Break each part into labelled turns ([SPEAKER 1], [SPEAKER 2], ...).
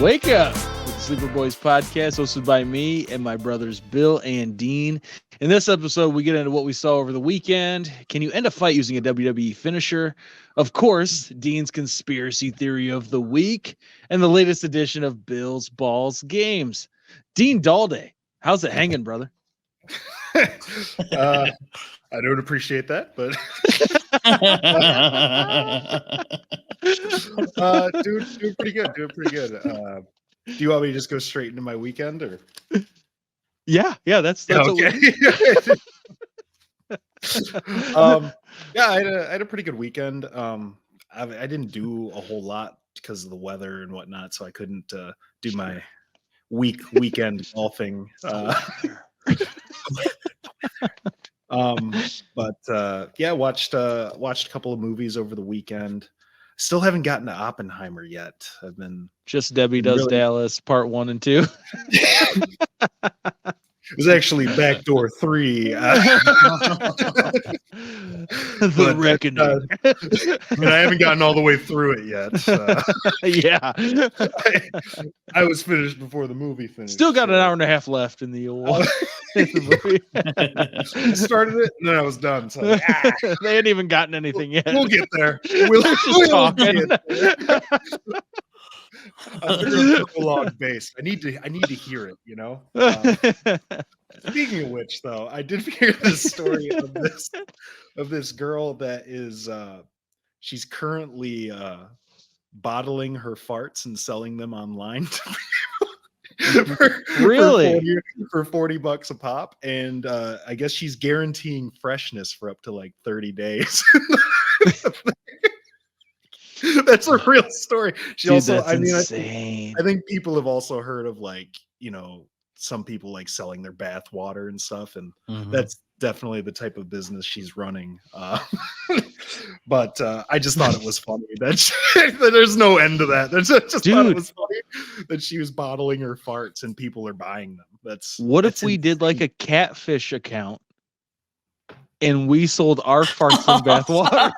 [SPEAKER 1] Wake Up with the Sleeper Boys podcast, hosted by me and my brothers Bill and Dean. In this episode, we get into what we saw over the weekend. Can you end a fight using a WWE finisher? Of course, Dean's conspiracy theory of the week, and the latest edition of Bill's Balls Games. Dean Dalday, how's it hanging, brother?
[SPEAKER 2] I don't appreciate that, but doing pretty good. Do you want me to just go straight into my weekend, or?
[SPEAKER 1] Yeah, that's
[SPEAKER 2] okay. I had a pretty good weekend. I didn't do a whole lot because of the weather and whatnot, so I couldn't do my weekend golfing. Watched a couple of movies over the weekend. Still haven't gotten to Oppenheimer yet. I've been
[SPEAKER 1] just Debbie Does Dallas Part 1 and 2.
[SPEAKER 2] It was actually Backdoor 3.
[SPEAKER 1] The Reckoning.
[SPEAKER 2] And I haven't gotten all the way through it yet.
[SPEAKER 1] Yeah.
[SPEAKER 2] I was finished before the movie finished.
[SPEAKER 1] Still got an hour and a half left in the old movie.
[SPEAKER 2] I started it and then I was done. So
[SPEAKER 1] they hadn't even gotten anything yet.
[SPEAKER 2] We'll get there.
[SPEAKER 1] We're just talking.
[SPEAKER 2] I figured it's a long base. I need to hear it, you know. Speaking of which, though, I did hear the story of this girl that is she's currently bottling her farts and selling them online to people.
[SPEAKER 1] Really?
[SPEAKER 2] For $40 a pop, and I guess she's guaranteeing freshness for up to like 30 days. That's a real story. She also, I mean, I think people have also heard of, like, you know, some people like selling their bath water and stuff, and that's definitely the type of business she's running. But I just thought it was funny that there's no end to that. I just thought it was funny that she was bottling her farts and people are buying them. What
[SPEAKER 1] if we did like a catfish account and we sold our farts and bath water?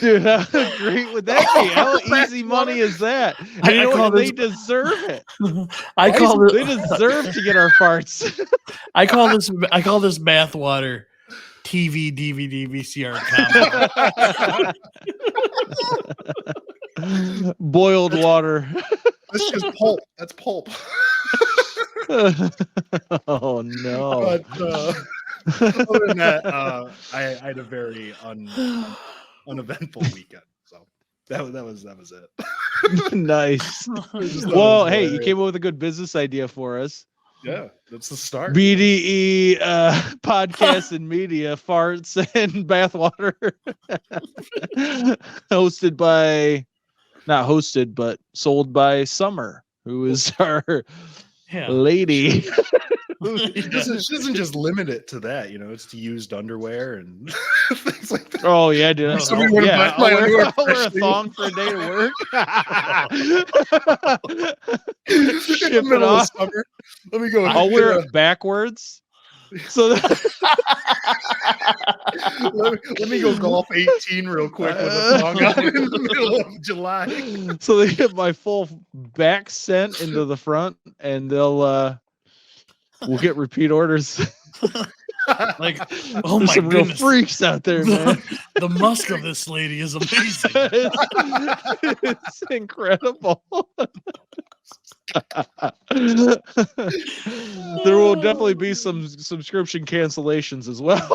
[SPEAKER 1] Dude, how great would that be? How easy money is that? And they deserve it. They deserve to get our farts.
[SPEAKER 3] I call this bath water TV, DVD, VCR combo.
[SPEAKER 1] Boiled water.
[SPEAKER 2] That's just pulp. That's pulp.
[SPEAKER 1] Oh no!
[SPEAKER 2] But other than that, I had a very uneventful weekend. So that was it.
[SPEAKER 1] Nice. Well, hey, you came up with a good business idea for us.
[SPEAKER 2] Yeah, that's the start.
[SPEAKER 1] BDE podcast and media, farts and bathwater. Not hosted, but sold by Summer, who is our lady.
[SPEAKER 2] She doesn't just limit it to that, you know. It's to used underwear and things like that.
[SPEAKER 1] Oh yeah, dude. I'll wear a thong for a day to work. Ship it off.
[SPEAKER 2] Let me go.
[SPEAKER 1] I'll wear it backwards. So
[SPEAKER 2] let me go golf 18 real quick with a thong on in the middle of July.
[SPEAKER 1] So they get my full back sent into the front, and we'll get repeat orders.
[SPEAKER 3] Like, oh
[SPEAKER 1] There's
[SPEAKER 3] my
[SPEAKER 1] some
[SPEAKER 3] goodness,
[SPEAKER 1] real freaks out there, man.
[SPEAKER 3] The musk of this lady is amazing.
[SPEAKER 1] It's incredible. There will definitely be some subscription cancellations as well.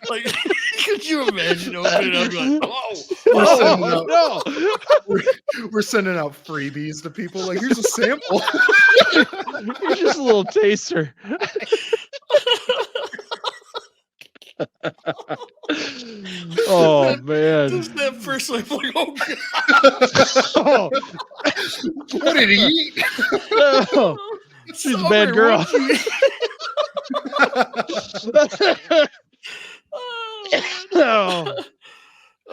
[SPEAKER 3] Like, could you imagine opening up like,
[SPEAKER 2] we're sending out freebies to people, like, here's a sample.
[SPEAKER 1] Here's just a little taster. Oh man!
[SPEAKER 3] Just that first like, oh god!
[SPEAKER 1] Oh.
[SPEAKER 2] What did he eat?
[SPEAKER 1] No. She's a bad girl.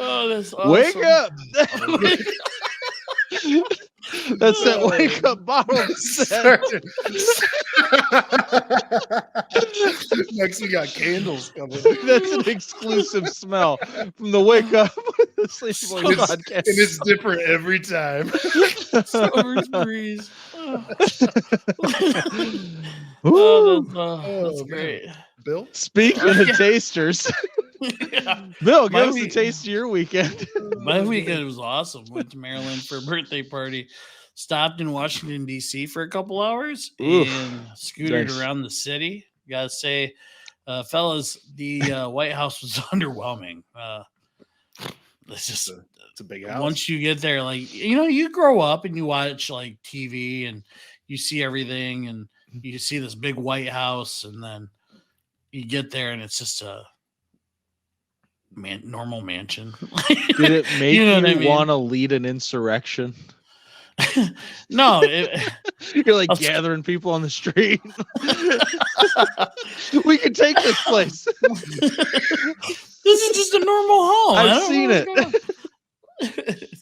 [SPEAKER 3] Oh, that's awesome.
[SPEAKER 1] Wake up! That's that wake up bottle scent.
[SPEAKER 2] Next, we got candles coming.
[SPEAKER 1] That's an exclusive smell from the Wake Up with the Sleepy Boys podcast.
[SPEAKER 2] And it's different every time.
[SPEAKER 3] Summer's breeze. That's great.
[SPEAKER 2] Bill?
[SPEAKER 1] Speaking of tasters,
[SPEAKER 3] Yeah.
[SPEAKER 1] Bill, give us a taste of your weekend.
[SPEAKER 3] My weekend was awesome. Went to Maryland for a birthday party. Stopped in Washington, D.C. for a couple hours and scootered around the city. Gotta say, fellas, the White House was underwhelming. It's just
[SPEAKER 2] it's a big house.
[SPEAKER 3] Once you get there, like, you grow up and you watch like TV and you see everything and you see this big White House, and then you get there and it's just a normal mansion.
[SPEAKER 1] Did it make you want to lead an insurrection?
[SPEAKER 3] No,
[SPEAKER 1] you're like gathering people on the street. We can take this place.
[SPEAKER 3] This is just a normal home.
[SPEAKER 1] I've seen it.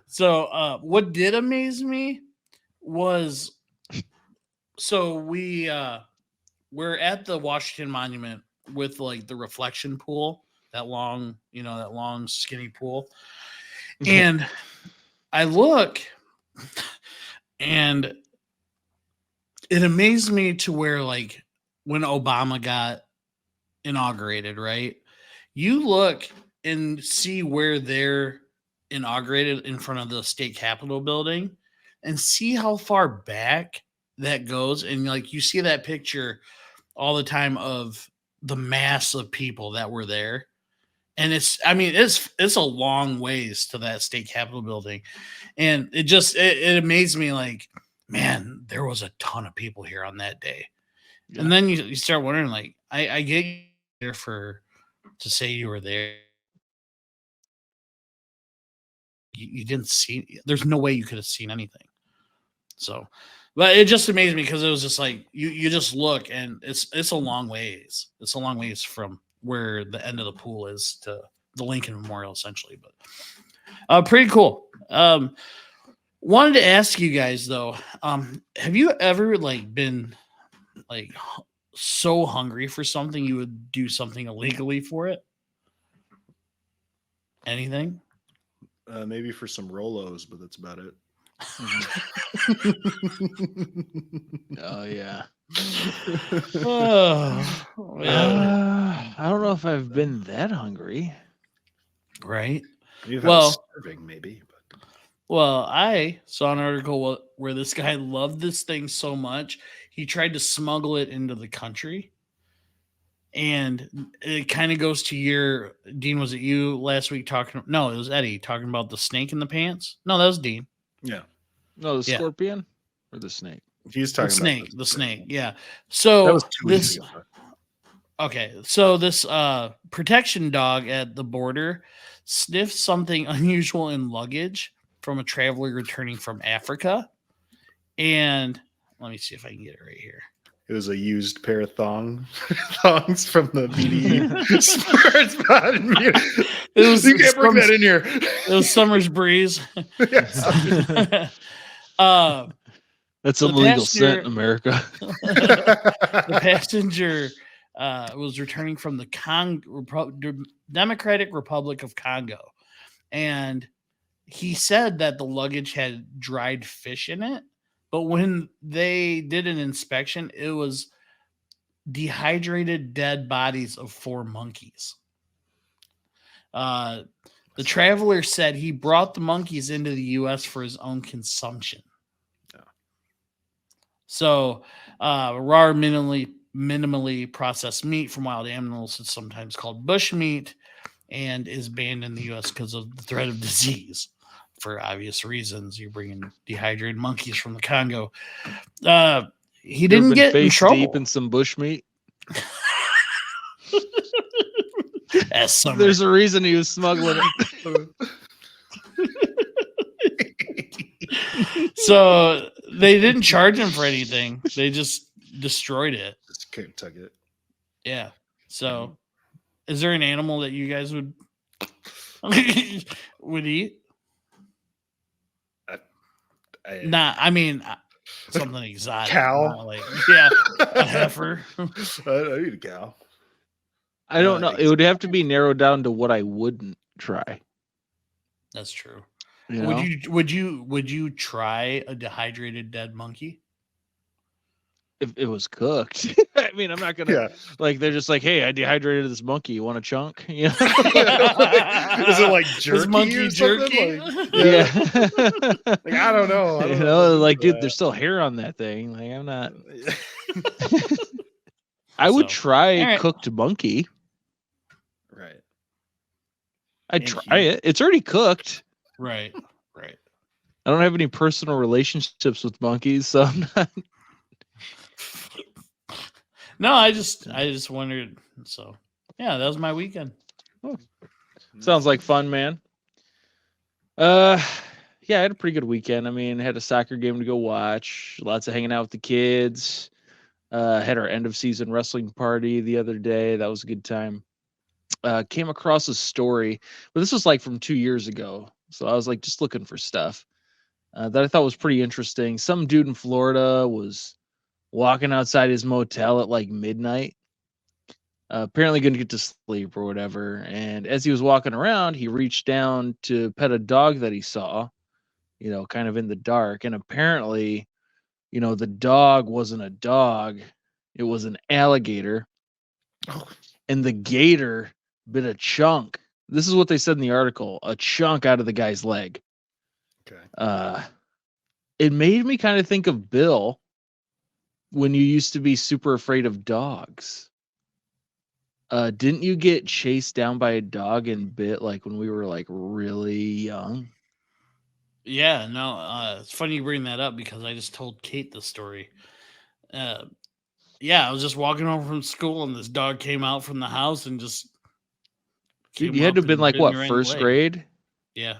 [SPEAKER 3] So what did amaze me was, so we're at the Washington Monument with like the reflection pool, that long skinny pool, and I look. And it amazed me to where, like, when Obama got inaugurated, right? You look and see where they're inaugurated in front of the state capitol building and see how far back that goes. And like, you see that picture all the time of the mass of people that were there. And it's a long ways to that state capitol building. And it amazed me, like, man, there was a ton of people here on that day. Yeah. And then you start wondering, like, I get you there to say you were there. You didn't see, there's no way you could have seen anything. So, but it just amazed me because it was just like, you just look and it's a long ways. It's a long ways from where the end of the pool is to the Lincoln Memorial, essentially. But pretty cool. Wanted to ask you guys though, have you ever like been like so hungry for something you would do something illegally for it? Anything?
[SPEAKER 2] Maybe for some Rolos, but that's about it.
[SPEAKER 1] Oh yeah.
[SPEAKER 3] Yeah.
[SPEAKER 1] I don't know if I've been that hungry.
[SPEAKER 3] Right.
[SPEAKER 2] Starving, maybe. But.
[SPEAKER 3] Well, I saw an article where this guy loved this thing so much he tried to smuggle it into the country, and it kind of goes to your Dean. Was it you last week talking? No, it was Eddie talking about the snake in the pants. No, that was Dean.
[SPEAKER 2] Yeah.
[SPEAKER 1] No, the scorpion or the snake.
[SPEAKER 2] He's talking
[SPEAKER 3] about the snake. Yeah. So
[SPEAKER 2] that was 2 weeks ago.
[SPEAKER 3] Okay, so this protection dog at the border sniffed something unusual in luggage from a traveler returning from Africa. And let me see if I can get it right here.
[SPEAKER 2] It was a used pair of thongs from the BDE sports spot. You can't bring that in here.
[SPEAKER 3] It was Summer's Breeze.
[SPEAKER 1] That's a legal scent in America.
[SPEAKER 3] The passenger was returning from the Democratic Republic of Congo. And he said that the luggage had dried fish in it. But when they did an inspection, it was dehydrated dead bodies of 4 monkeys. The traveler said he brought the monkeys into the U.S. for his own consumption. Yeah. So raw, minimally processed meat from wild animals is sometimes called bush meat and is banned in the U.S. because of the threat of disease. For obvious reasons, you're bringing dehydrated monkeys from the Congo. He didn't get in trouble.
[SPEAKER 1] Deep in some bush meat.
[SPEAKER 3] There's
[SPEAKER 1] a reason he was smuggling it.
[SPEAKER 3] So they didn't charge him for anything. They just destroyed it.
[SPEAKER 2] Just Kentucky.
[SPEAKER 3] Yeah. So, is there an animal that you guys would eat? I mean, something exotic.
[SPEAKER 2] Cow.
[SPEAKER 3] Like, yeah, a heifer.
[SPEAKER 2] I need a cow.
[SPEAKER 1] I don't know. It would have to be narrowed down to what I wouldn't try.
[SPEAKER 3] That's true.
[SPEAKER 1] You know?
[SPEAKER 3] Would you try a dehydrated dead monkey?
[SPEAKER 1] If it was cooked. I mean, I'm not gonna like they're just like, hey, I dehydrated this monkey. You want a chunk? You know?
[SPEAKER 2] Is it like jerky?
[SPEAKER 3] Is monkey jerky?
[SPEAKER 2] Like,
[SPEAKER 1] yeah.
[SPEAKER 2] Like, I don't know.
[SPEAKER 1] You know, like, dude, there's still hair on that thing. Like, I'm not. I would try cooked monkey.
[SPEAKER 2] Right.
[SPEAKER 1] I'd try it. It's already cooked.
[SPEAKER 3] Right.
[SPEAKER 1] I don't have any personal relationships with monkeys, so I'm not.
[SPEAKER 3] No, I just wondered. So, yeah, that was my weekend.
[SPEAKER 1] Oh. Sounds like fun, man. Yeah, I had a pretty good weekend. I mean, had a soccer game to go watch. Lots of hanging out with the kids. Had our end of season wrestling party the other day. That was a good time. Came across a story, but this was like from 2 years ago. So I was like just looking for stuff that I thought was pretty interesting. Some dude in Florida was walking outside his motel at like midnight, apparently going to get to sleep or whatever. And as he was walking around, he reached down to pet a dog that he saw, you know, kind of in the dark. And apparently, you know, the dog wasn't a dog, it was an alligator. And the gator bit a chunk. This is what they said in the article, a chunk out of the guy's leg.
[SPEAKER 2] Okay.
[SPEAKER 1] It made me kind of think of Bill when you used to be super afraid of dogs. Didn't you get chased down by a dog and bit like when we were like really young?
[SPEAKER 3] Yeah, no, it's funny you bring that up because I just told Kate the story. Yeah, I was just walking home from school and this dog came out from the house and just.
[SPEAKER 1] Dude, you had to have been like what, first grade?
[SPEAKER 3] Yeah.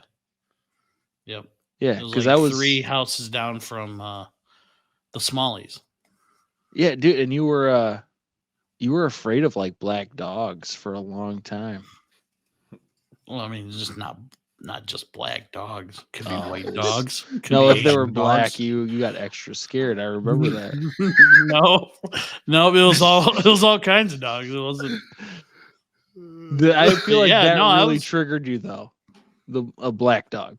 [SPEAKER 3] Yep.
[SPEAKER 1] Yeah,
[SPEAKER 3] because
[SPEAKER 1] I was
[SPEAKER 3] 3 houses down from the Smallies.
[SPEAKER 1] Yeah, dude, and you were afraid of like black dogs for a long time.
[SPEAKER 3] Well, I mean, just not just black dogs. Could be white dogs.
[SPEAKER 1] No, if they were black, you got extra scared. I remember that.
[SPEAKER 3] No, it was all kinds of dogs. It wasn't.
[SPEAKER 1] I feel like really triggered you though. A black dog.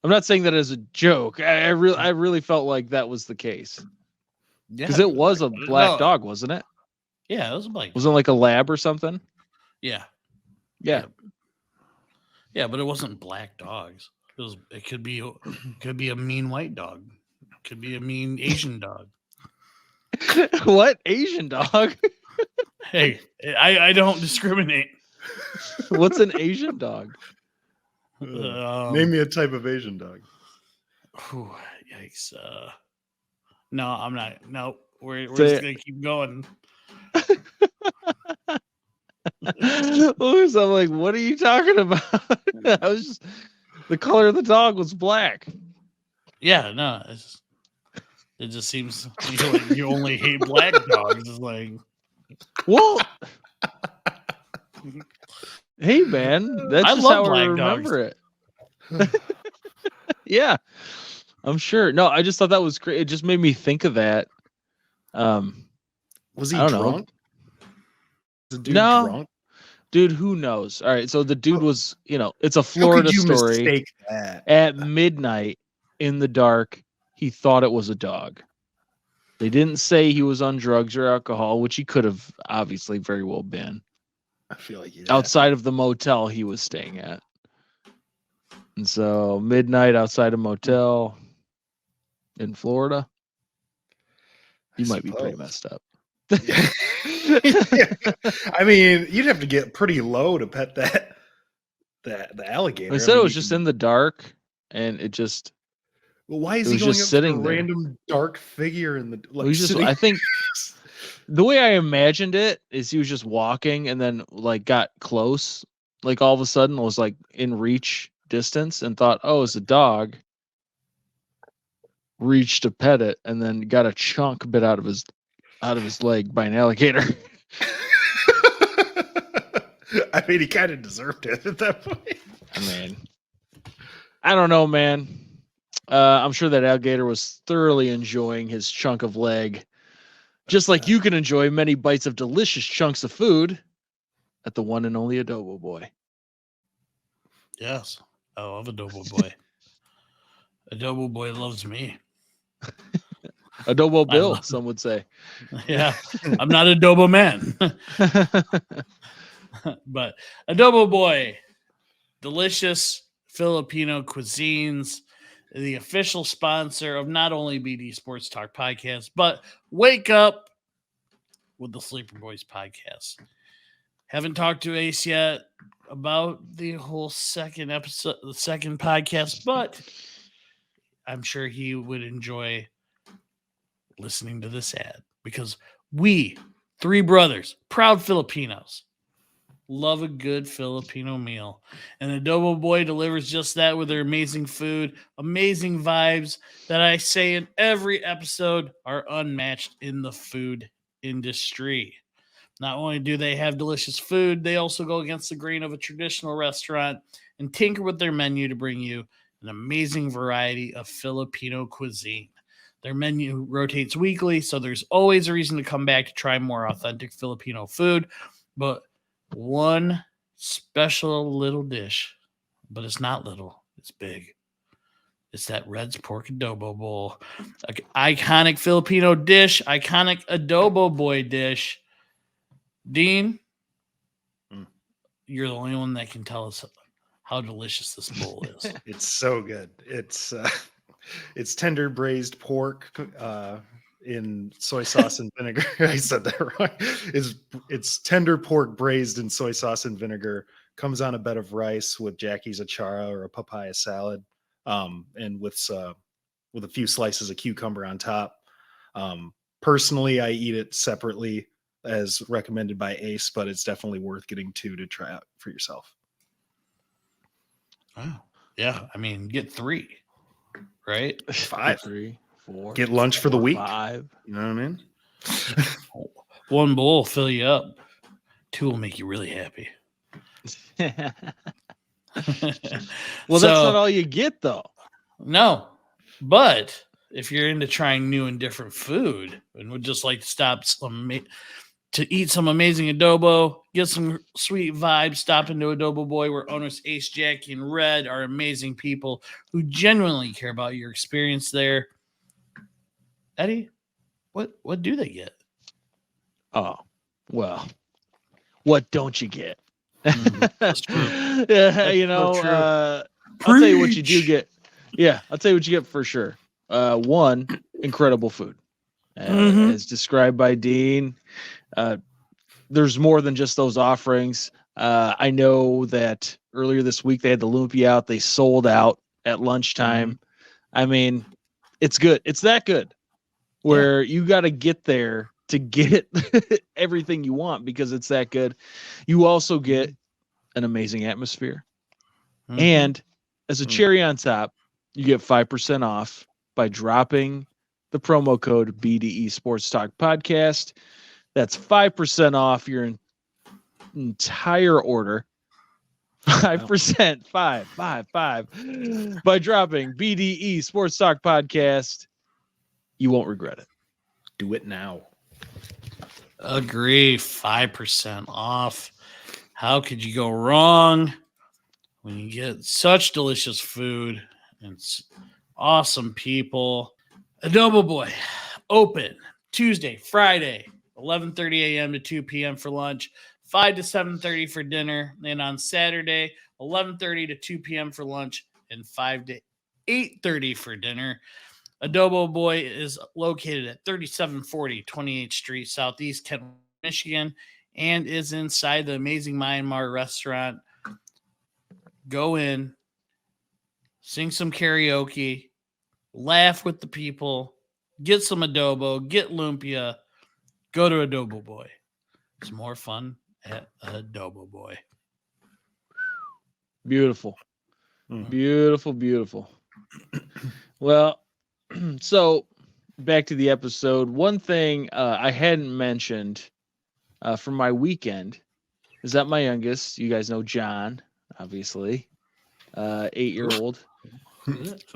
[SPEAKER 1] I'm not saying that as a joke. I really felt like that was the case. Because it was a black dog, wasn't it?
[SPEAKER 3] Yeah, it was a black dog.
[SPEAKER 1] Was it like a lab or something?
[SPEAKER 3] Yeah.
[SPEAKER 1] Yeah.
[SPEAKER 3] Yeah, but it wasn't black dogs. It could be a mean white dog. It could be a mean Asian dog.
[SPEAKER 1] What? Asian dog?
[SPEAKER 3] Hey, I don't discriminate.
[SPEAKER 1] What's an Asian dog?
[SPEAKER 2] Name me a type of Asian dog.
[SPEAKER 3] Yikes. No, I'm not. No, we're just going to keep going.
[SPEAKER 1] Louis, I'm like, what are you talking about? I was just, the color of the dog was black.
[SPEAKER 3] Yeah, no, it just seems like you only hate black dogs. It's like,
[SPEAKER 1] well, hey man, that's just how I remember it. Yeah, I'm sure. No, I just thought that was great. It just made me think of that.
[SPEAKER 2] Was he drunk?
[SPEAKER 1] Was the dude drunk? Dude, who knows? All right, so the dude was, it's a Florida story.
[SPEAKER 2] Mistake that?
[SPEAKER 1] At midnight in the dark, he thought it was a dog. They didn't say he was on drugs or alcohol, which he could have obviously very well been.
[SPEAKER 2] I feel like
[SPEAKER 1] outside of the motel he was staying at. And so midnight outside a motel in Florida, you might be pretty messed up.
[SPEAKER 2] Yeah. I mean, you'd have to get pretty low to pet the alligator.
[SPEAKER 1] I said it was just in the dark, and it just.
[SPEAKER 2] Well, why is he going just up sitting to a random dark figure in the?
[SPEAKER 1] I think the way I imagined it is he was just walking, and then like got close, like all of a sudden was like in reach distance, and thought, "Oh, it's a dog." Reached to pet it, and then got a chunk bit out of his leg by an alligator.
[SPEAKER 2] I mean, he kind of deserved it at that point.
[SPEAKER 1] I mean, I don't know, man. I'm sure that alligator was thoroughly enjoying his chunk of leg, just like you can enjoy many bites of delicious chunks of food at the one and only Adobo Boy.
[SPEAKER 3] Yes, I love Adobo Boy. Adobo Boy loves me.
[SPEAKER 1] Adobo Bill, some would say.
[SPEAKER 3] Yeah, I'm not Adobo Man. But Adobo Boy, delicious Filipino cuisines, the official sponsor of not only BD Sports Talk podcast, but Wake Up with the Sleeper Boys podcast. Haven't talked to Ace yet about the whole second episode, the second podcast, but I'm sure he would enjoy listening to this ad because we, three brothers, proud Filipinos, love a good Filipino meal. And Adobo Boy delivers just that with their amazing food, amazing vibes that I say in every episode are unmatched in the food industry. Not only do they have delicious food, they also go against the grain of a traditional restaurant and tinker with their menu to bring you an amazing variety of Filipino cuisine. Their menu rotates weekly, so there's always a reason to come back to try more authentic Filipino food. But one special little dish, but it's not little, it's big. It's that Red's Pork Adobo Bowl. An iconic Filipino dish, iconic Adobo Boy dish. Dean, you're the only one that can tell us how delicious this bowl is.
[SPEAKER 2] It's so good. It's tender braised pork in soy sauce and vinegar. I said that wrong. It's tender pork braised in soy sauce and vinegar. Comes on a bed of rice with Jackie's achara or a papaya salad, and with a few slices of cucumber on top. Personally, I eat it separately as recommended by Ace, but it's definitely worth getting two to try out for yourself.
[SPEAKER 3] Oh, yeah. I mean, get three, right?
[SPEAKER 2] 5,
[SPEAKER 1] 3, 4.
[SPEAKER 2] Get lunch for the week.
[SPEAKER 1] 5.
[SPEAKER 2] You know what I mean?
[SPEAKER 3] One bowl will fill you up. 2 will make you really happy.
[SPEAKER 1] Well, that's not all you get, though.
[SPEAKER 3] No, but if you're into trying new and different food and would just like to stop to eat some amazing adobo, get some sweet vibes, stop into Adobo Boy, where owners Ace, Jackie, and Red are amazing people who genuinely care about your experience there. Eddie, what do they get?
[SPEAKER 1] Oh, well, what don't you get?
[SPEAKER 3] That's true.
[SPEAKER 1] Yeah, you know, I'll tell you what you do get. Yeah, I'll tell you what you get for sure. One, incredible food. As described by Dean. There's more than just those offerings. I know that earlier this week they had the lumpia out. They sold out at lunchtime. I mean, it's good. It's that good where you got to get there to get everything you want because it's that good. You also get an amazing atmosphere. And as a cherry on top, you get 5% off by dropping the promo code BDE Sports Talk Podcast. That's 5% off your entire order. 5%, 5 by dropping BDE Sports Talk Podcast. You won't regret it.
[SPEAKER 2] Do it now.
[SPEAKER 3] Agree. 5% off. How could you go wrong when you get such delicious food and awesome people? Adobo Boy, open Tuesday, Friday, 11:30 a.m. to 2 p.m. for lunch, 5 to 7:30 for dinner, and on Saturday, 11:30 to 2 p.m. for lunch, and 5 to 8:30 for dinner. Adobo Boy is located at 3740 28th Street, Southeast Kent, Michigan, and is inside the amazing Myanmar restaurant. Go in, sing some karaoke, laugh with the people, get some adobo, get lumpia, go to Adobo Boy. It's more fun at Adobo Boy.
[SPEAKER 1] Beautiful. Beautiful. Well, so back to the episode. One thing I hadn't mentioned from my weekend is that my youngest, you guys know John, obviously, 8-year-old.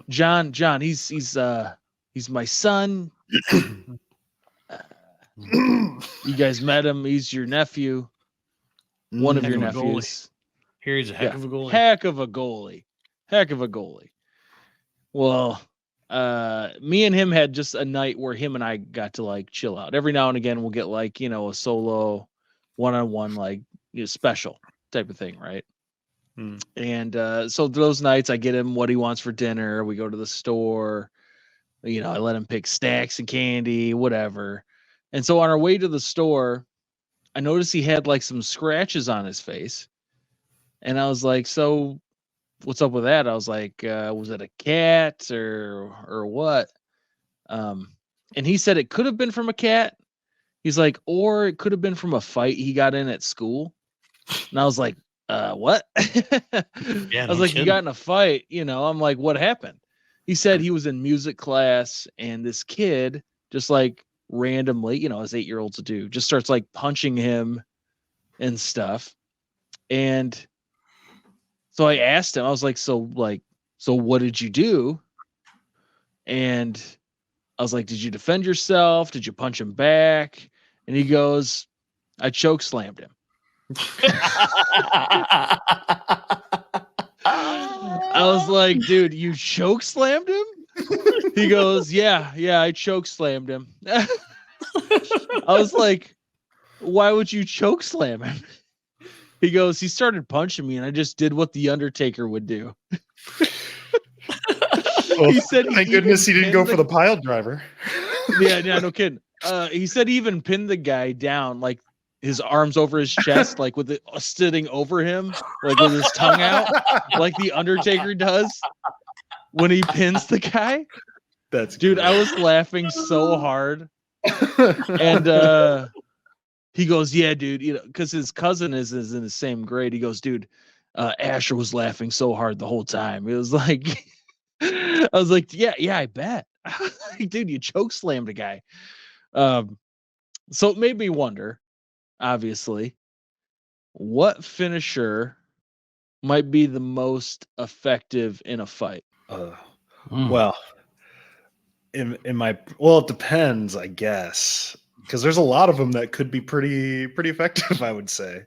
[SPEAKER 1] John, he's my son. You guys met him. He's your nephew. One of your nephews.
[SPEAKER 3] Here he's a heck of a goalie.
[SPEAKER 1] Heck of a goalie. Well, me and him had just a night where him and I got to like chill out. Every now and again, we'll get like, a solo one-on-one, like special type of thing. Right. And so those nights I get him what he wants for dinner. We go to the store, I let him pick snacks and candy, whatever. And so on our way to the store, I noticed he had like some scratches on his face. And I was like, so what's up with that? I was like, was it a cat or what? And he said it could have been from a cat. He's like, or it could have been from a fight he got in at school. And I was like, what?
[SPEAKER 3] Yeah,
[SPEAKER 1] I was like, you got in a fight, I'm like, what happened? He said he was in music class and this kid just like randomly, as 8-year-olds do, just starts like punching him and stuff. And so I asked him, I was like, so what did you do? And I was like, did you defend yourself? Did you punch him back? And he goes, I choke slammed him. I was like, dude, you choke slammed him? He goes, yeah, I choke slammed him. I was like, why would you choke slam him? He goes, he started punching me and I just did what the Undertaker would do.
[SPEAKER 2] Well, he said, thank goodness he didn't go for the pile driver.
[SPEAKER 1] Yeah, no kidding. He said he even pinned the guy down, like his arms over his chest, like with it sitting over him, like with his tongue out, like the Undertaker does when he pins the guy.
[SPEAKER 2] That's
[SPEAKER 1] dude, great. I was laughing so hard. And he goes, yeah, dude, because his cousin is in the same grade. He goes, dude, Asher was laughing so hard the whole time. It was like, I was like, yeah, I bet. Dude, you choke slammed a guy. So it made me wonder, obviously, what finisher might be the most effective in a fight?
[SPEAKER 2] Well, it depends, I guess, because there's a lot of them that could be pretty effective, I would say.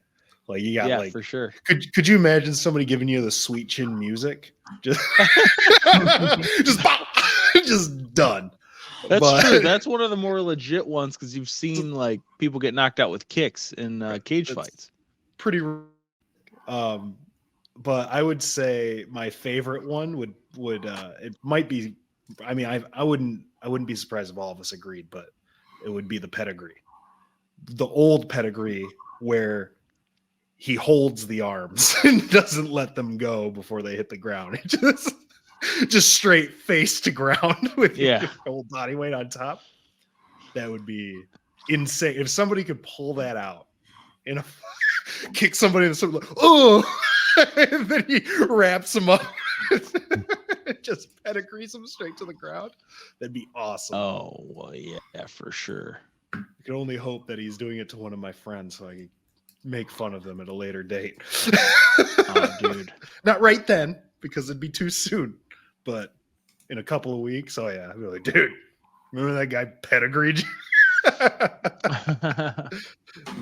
[SPEAKER 2] Like you got, like,
[SPEAKER 1] for sure.
[SPEAKER 2] Could you imagine somebody giving you the sweet chin music? Just just done.
[SPEAKER 1] That's true. That's one of the more legit ones because you've seen like people get knocked out with kicks in cage fights.
[SPEAKER 2] Pretty. But I would say my favorite one would it might be. I mean, I wouldn't be surprised if all of us agreed, but it would be the pedigree, the old pedigree where he holds the arms and doesn't let them go before they hit the ground. He just straight face to ground with your whole body weight on top. That would be insane. If somebody could pull that out and kick somebody in the stomach, like, oh, and then he wraps them up, just pedigrees them straight to the ground. That'd be awesome.
[SPEAKER 1] Oh, well, yeah, for sure.
[SPEAKER 2] I can only hope that he's doing it to one of my friends so I can make fun of them at a later date.
[SPEAKER 1] Oh, dude.
[SPEAKER 2] Not right then, because it'd be too soon. But in a couple of weeks, oh yeah, I'd be like, dude, remember that guy pedigreed you? It'd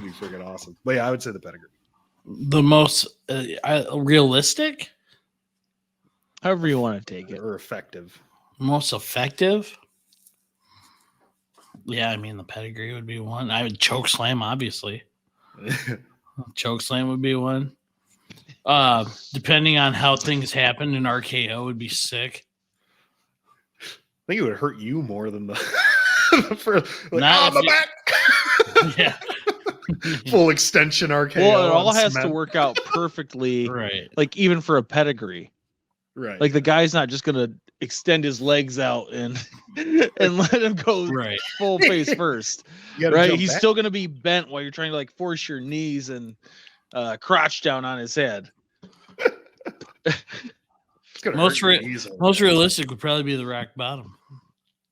[SPEAKER 2] be freaking awesome. But yeah, I would say the pedigree.
[SPEAKER 3] The most realistic?
[SPEAKER 1] However you want to take it.
[SPEAKER 2] Or effective.
[SPEAKER 3] Most effective? Yeah, I mean, the pedigree would be one. I would choke slam, obviously. Choke slam would be one. Depending on how things happen, an RKO would be sick.
[SPEAKER 2] I think it would hurt you more than the first. Like, my back.
[SPEAKER 3] Yeah.
[SPEAKER 2] Full extension RKO.
[SPEAKER 1] Well, it all has to work out perfectly.
[SPEAKER 3] Right.
[SPEAKER 1] Like even for a pedigree.
[SPEAKER 2] Right.
[SPEAKER 1] Like the guy's not just gonna extend his legs out and let him go full face first. Right. He's still gonna be bent while you're trying to like force your knees and crotch down on his head.
[SPEAKER 3] Most realistic would probably be the rock bottom.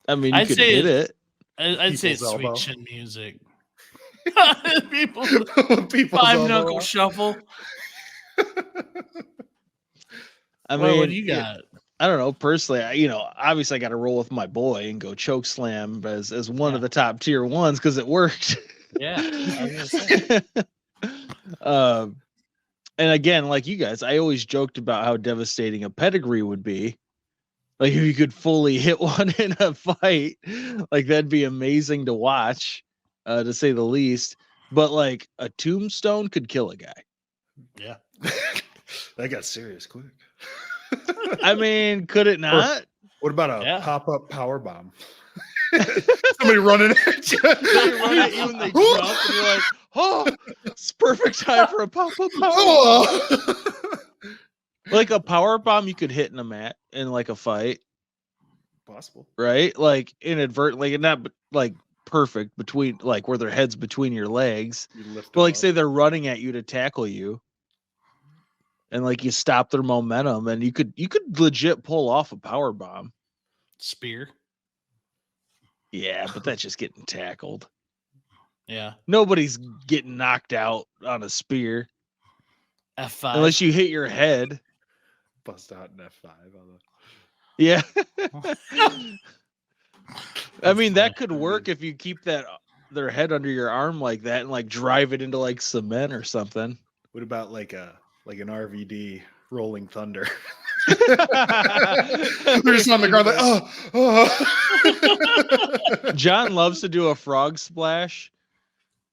[SPEAKER 1] I mean, you could hit it.
[SPEAKER 3] I'd say it's sweet chin music. People 5-knuckle shuffle.
[SPEAKER 1] I mean,
[SPEAKER 3] what do you got?
[SPEAKER 1] I don't know. Personally, obviously I got to roll with my boy and go choke slam as one of the top tier ones because it worked.
[SPEAKER 3] Yeah. I was gonna say.
[SPEAKER 1] And again, like you guys, I always joked about how devastating a pedigree would be. Like if you could fully hit one in a fight, like that'd be amazing to watch, to say the least. But like a tombstone could kill a guy.
[SPEAKER 3] Yeah.
[SPEAKER 2] That got serious quick.
[SPEAKER 1] I mean, could it not?
[SPEAKER 2] Or what about a
[SPEAKER 3] Yeah.
[SPEAKER 2] pop-up power bomb? Somebody running at you.
[SPEAKER 1] They run at you and they jump, and you're like, "Oh, it's perfect time for a pop-up power." Like a power bomb, you could hit in a mat in like a fight,
[SPEAKER 2] Possible,
[SPEAKER 1] right? Like inadvertently, and not like perfect between like where their heads between your legs. But like, say they're running at you to tackle you, and like you stop their momentum, and you could legit pull off a power bomb.
[SPEAKER 3] Spear.
[SPEAKER 1] Yeah, but that's just getting tackled.
[SPEAKER 3] Yeah.
[SPEAKER 1] Nobody's getting knocked out on a spear.
[SPEAKER 3] F5.
[SPEAKER 1] Unless you hit your head.
[SPEAKER 2] Bust out an F5.
[SPEAKER 1] Yeah. I mean, that could work if you keep their head under your arm like that and like drive it into like cement or something.
[SPEAKER 2] What about like an RVD rolling thunder? They're just on the ground like, oh.
[SPEAKER 1] John loves to do a frog splash.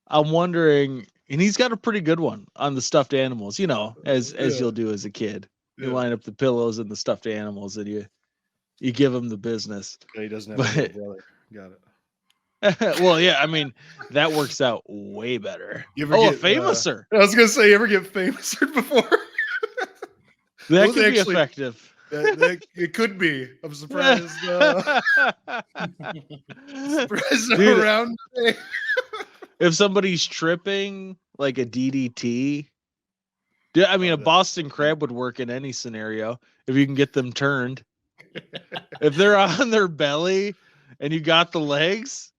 [SPEAKER 1] I'm wondering, and he's got a pretty good one on the stuffed animals, as you'll do as a kid. You line up the pillows and the stuffed animals, and you give him the business.
[SPEAKER 2] He doesn't have a little brother. Got
[SPEAKER 1] it. Well, yeah, I mean, that works out way better.
[SPEAKER 2] A Famouser. I was gonna say, you ever get Famouser before?
[SPEAKER 1] That could be effective.
[SPEAKER 2] It could be. I'm surprised. Surprised around.
[SPEAKER 1] If somebody's tripping, like a DDT, I mean, a Boston Crab would work in any scenario if you can get them turned. If they're on their belly and you got the legs,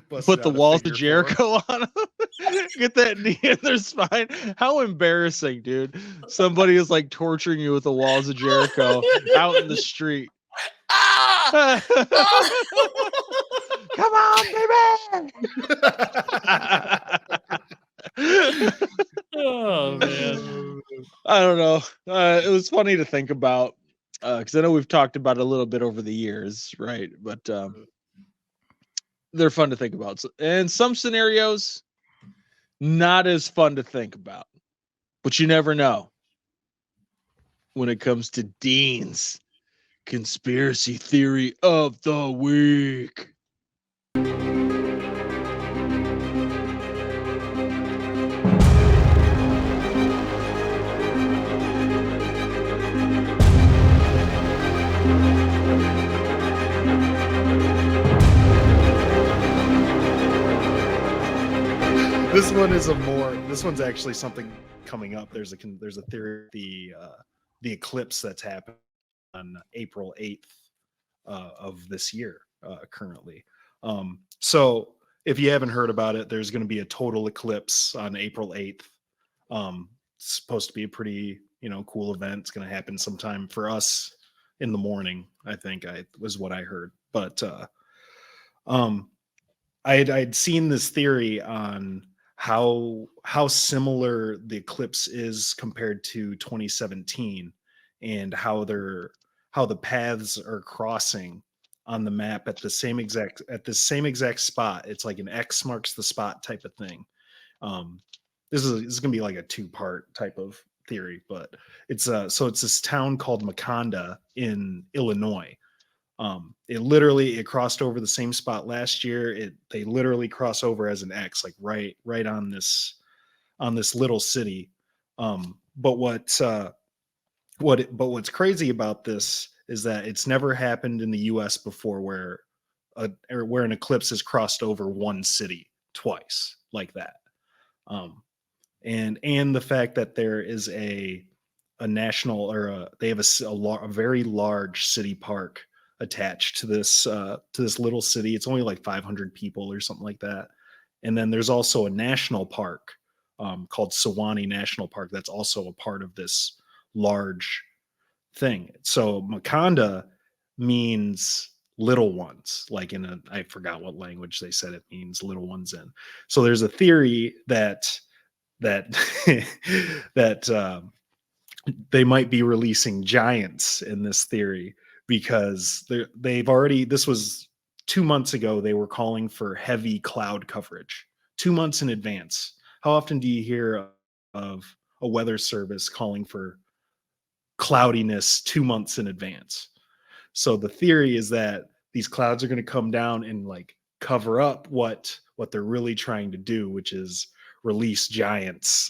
[SPEAKER 1] put the walls of Jericho on them. Get that knee in their spine. How embarrassing, dude. Somebody is like torturing you with the walls of Jericho out in the street. Come on, baby.
[SPEAKER 3] Oh man.
[SPEAKER 1] I don't know. It was funny to think about because I know we've talked about it a little bit over the years, right? But they're fun to think about. And some scenarios, not as fun to think about. But you never know when it comes to Dean's conspiracy theory of the week.
[SPEAKER 2] This one's actually something coming up. There's a theory, the eclipse that's happened on April 8th of this year currently. So if you haven't heard about it, there's going to be a total eclipse on April 8th. It's supposed to be a pretty, cool event. It's going to happen sometime for us in the morning, I think was what I heard. But I'd seen this theory on how similar the eclipse is compared to 2017 and how the paths are crossing on the map at the same exact spot. It's like an X marks the spot type of thing. This is going to be like a 2-part type of theory, but it's this town called Maconda in Illinois. It crossed over the same spot last year. They literally cross over as an X, like right on this little city. But what's crazy about this is that it's never happened in the U.S. before, where an eclipse has crossed over one city twice like that. And the fact that there is a national, or they have a very large city park attached to this little city. It's only like 500 people or something like that. And then there's also a national park called Sewanee National Park that's also a part of this large thing. So Makanda means little ones, like I forgot what language they said it means little ones in. So there's a theory that that they might be releasing giants in this theory because they've already, this was 2 months ago, they were calling for heavy cloud coverage 2 months in advance. How often do you hear of a weather service calling for cloudiness 2 months in advance? So the theory is that these clouds are going to come down and like cover up what they're really trying to do, which is release giants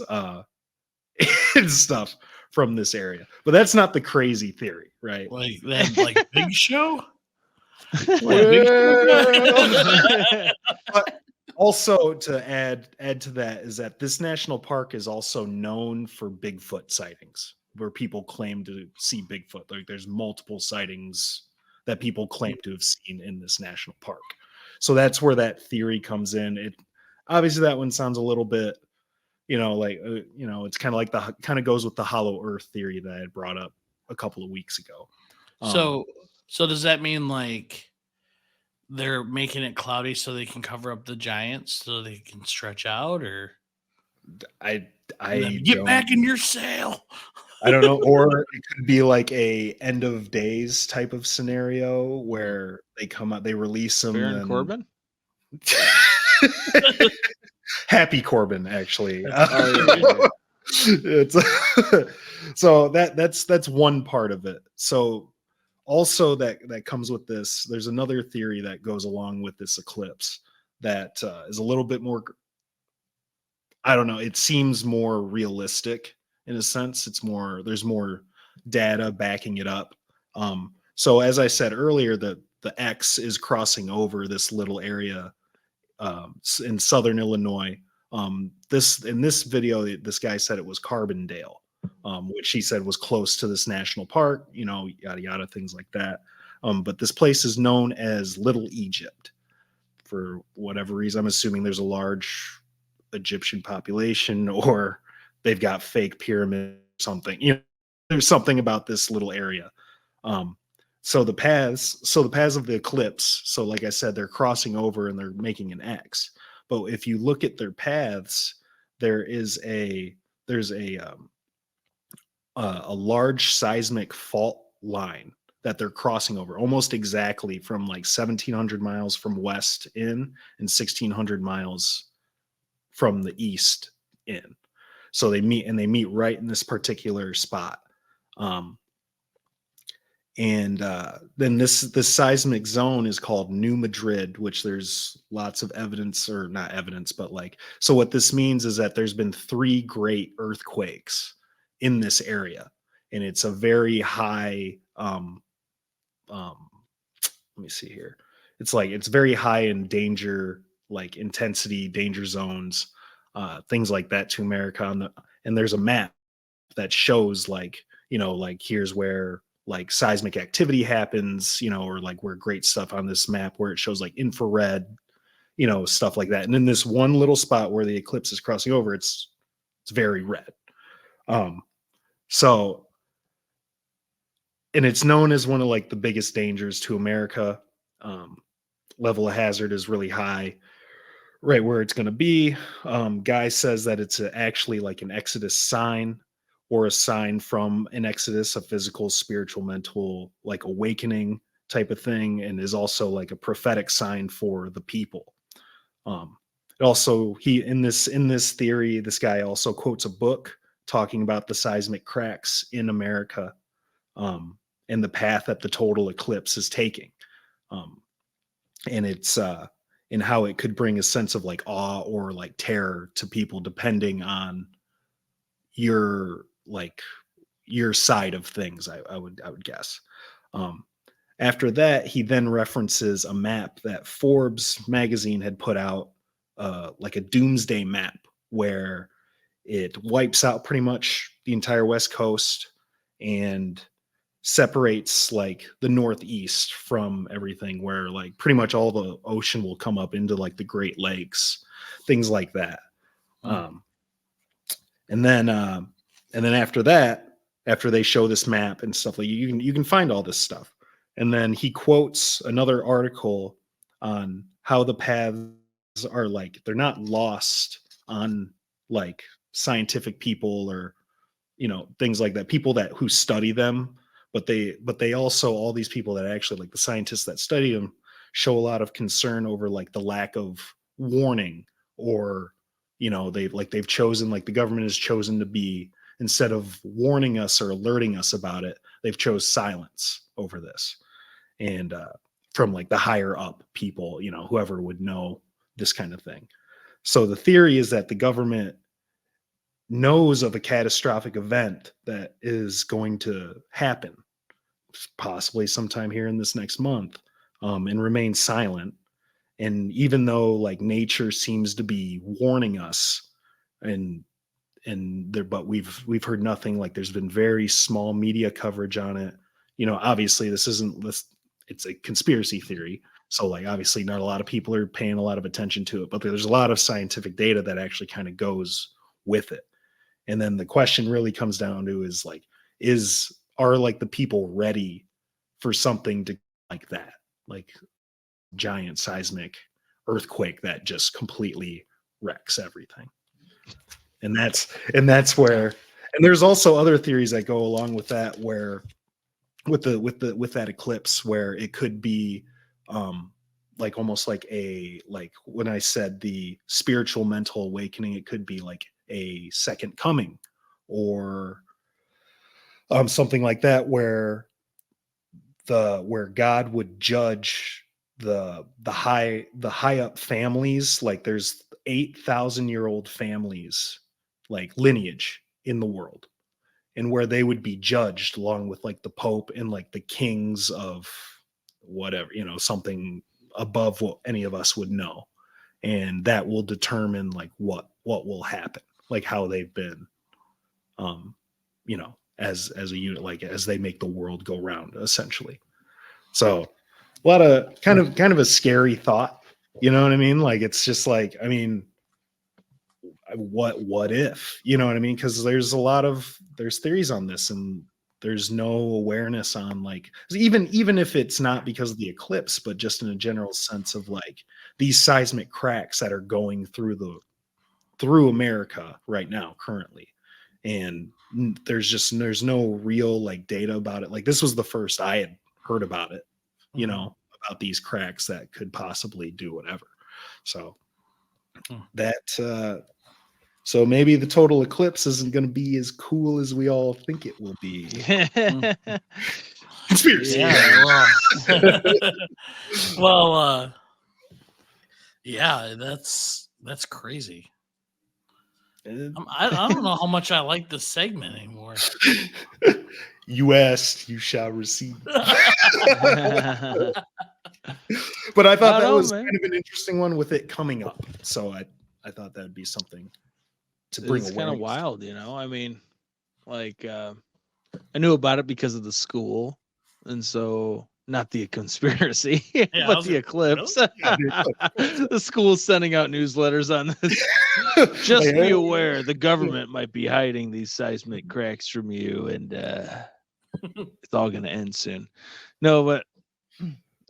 [SPEAKER 2] and stuff from this area. But that's not the crazy theory, right?
[SPEAKER 3] Like that, like Big Show.
[SPEAKER 2] But also to add to that is that this national park is also known for Bigfoot sightings, where people claim to see Bigfoot. Like there's multiple sightings that people claim to have seen in this national park. So that's where that theory comes in. It obviously, that one sounds a little bit, it's kind of like the kind of goes with the hollow earth theory that I had brought up a couple of weeks ago.
[SPEAKER 3] So does that mean like they're making it cloudy so they can cover up the giants so they can stretch out, or
[SPEAKER 2] I
[SPEAKER 3] get back in your sail?
[SPEAKER 2] I don't know, or it could be like a end of days type of scenario where they come out, they release them.
[SPEAKER 1] Baron Corbin?
[SPEAKER 2] Happy Corbin, actually.
[SPEAKER 1] It's
[SPEAKER 2] so that's one part of it. So also that comes with this, there's another theory that goes along with this eclipse that is a little bit more, I don't know, it seems more realistic in a sense. There's more data backing it up. So as I said earlier, the X is crossing over this little area in southern Illinois. In this video, this guy said it was Carbondale, which he said was close to this national park, yada yada, things like that. But this place is known as Little Egypt for whatever reason. I'm assuming there's a large Egyptian population, or they've got fake pyramids or something. There's something about this little area. So the paths of the eclipse, so like I said, they're crossing over and they're making an X. But if you look at their paths, there's a large seismic fault line that they're crossing over, almost exactly from like 1,700 miles from west in and 1,600 miles from the east in. So they meet right in this particular spot. And then this seismic zone is called New Madrid, which there's lots of evidence, or not evidence, but so what this means is that there's been 3 great earthquakes in this area, and it's a very high, let me see here. It's very high in danger, like intensity, danger zones, things like that to America. And there's a map that shows here's where seismic activity happens, or where great stuff on this map where it shows infrared, stuff like that. And in this one little spot where the eclipse is crossing over, it's very red. So, and it's known as one of the biggest dangers to America. Level of hazard is really high right where it's going to be. Guy says that it's actually an Exodus sign, or a sign from an Exodus, a physical, spiritual, mental, awakening type of thing, and is also a prophetic sign for the people. Also, in this theory, this guy also quotes a book talking about the seismic cracks in America, and the path that the total eclipse is taking. And it's and how it could bring a sense of awe or terror to people depending on your side of things, I would guess. After that, he then references a map that Forbes magazine had put out, a doomsday map where it wipes out pretty much the entire West Coast and separates the Northeast from everything, where pretty much all the ocean will come up into the Great Lakes, things like that. And then after that, after they show this map and stuff. Like you can find all this stuff. And then he quotes another article on how the paths are like, they're not lost on like scientific people or, you know, things like that, people that who study them, but they also, all these people that actually, like the scientists that study them, show a lot of concern over like the lack of warning, or, you know, they've chosen, like the government has chosen to be, instead of warning us or alerting us about it, they've chose silence over this. And from like the higher up people, you know, whoever would know this kind of thing. So the theory is that the government knows of a catastrophic event that is going to happen, possibly sometime here in this next month, and remain silent. And even though like nature seems to be warning us, and there, but we've heard nothing. Like there's been very small media coverage on it. You know, obviously this isn't this. It's a conspiracy theory. So like obviously not a lot of people are paying a lot of attention to it, but there's a lot of scientific data that actually kind of goes with it. And then the question really comes down to is like, are like the people ready for something to like that, like giant seismic earthquake that just completely wrecks everything? And that's where, and there's also other theories that go along with that, where with that eclipse, where it could be like almost like like when I said the spiritual mental awakening, it could be like a second coming, or something like that, where God would judge the high up families. Like there's 8,000-year-old families, like lineage in the world, and where they would be judged along with like the Pope and like the kings of whatever, you know, something above what any of us would know. And that will determine like what will happen, like how they've been, you know, as a unit, like as they make the world go round, essentially. So a lot of kind of a scary thought, you know what I mean? Like, it's just like, I mean, what if, you know what I mean? Because there's theories on this, and there's no awareness on like, even if it's not because of the eclipse, but just in a general sense of like these seismic cracks that are going through America right now currently. And there's no real like data about it. Like this was the first I had heard about it, you know, about these cracks that could possibly do whatever. So that so maybe the total eclipse isn't going to be as cool as we all think it will be. Conspiracy.
[SPEAKER 3] Yeah, well, yeah, that's crazy. I don't know how much I like this segment anymore.
[SPEAKER 2] You asked, you shall receive. But I thought that was kind of an interesting one with it coming up. So I thought that would be something to bring. It's
[SPEAKER 1] kind of wild, you know. I mean, like I knew about it because of the school, and so not the conspiracy, but the eclipse. The school's sending out newsletters on this. Just be aware, the government might be hiding these seismic cracks from you, and it's all going to end soon. No, but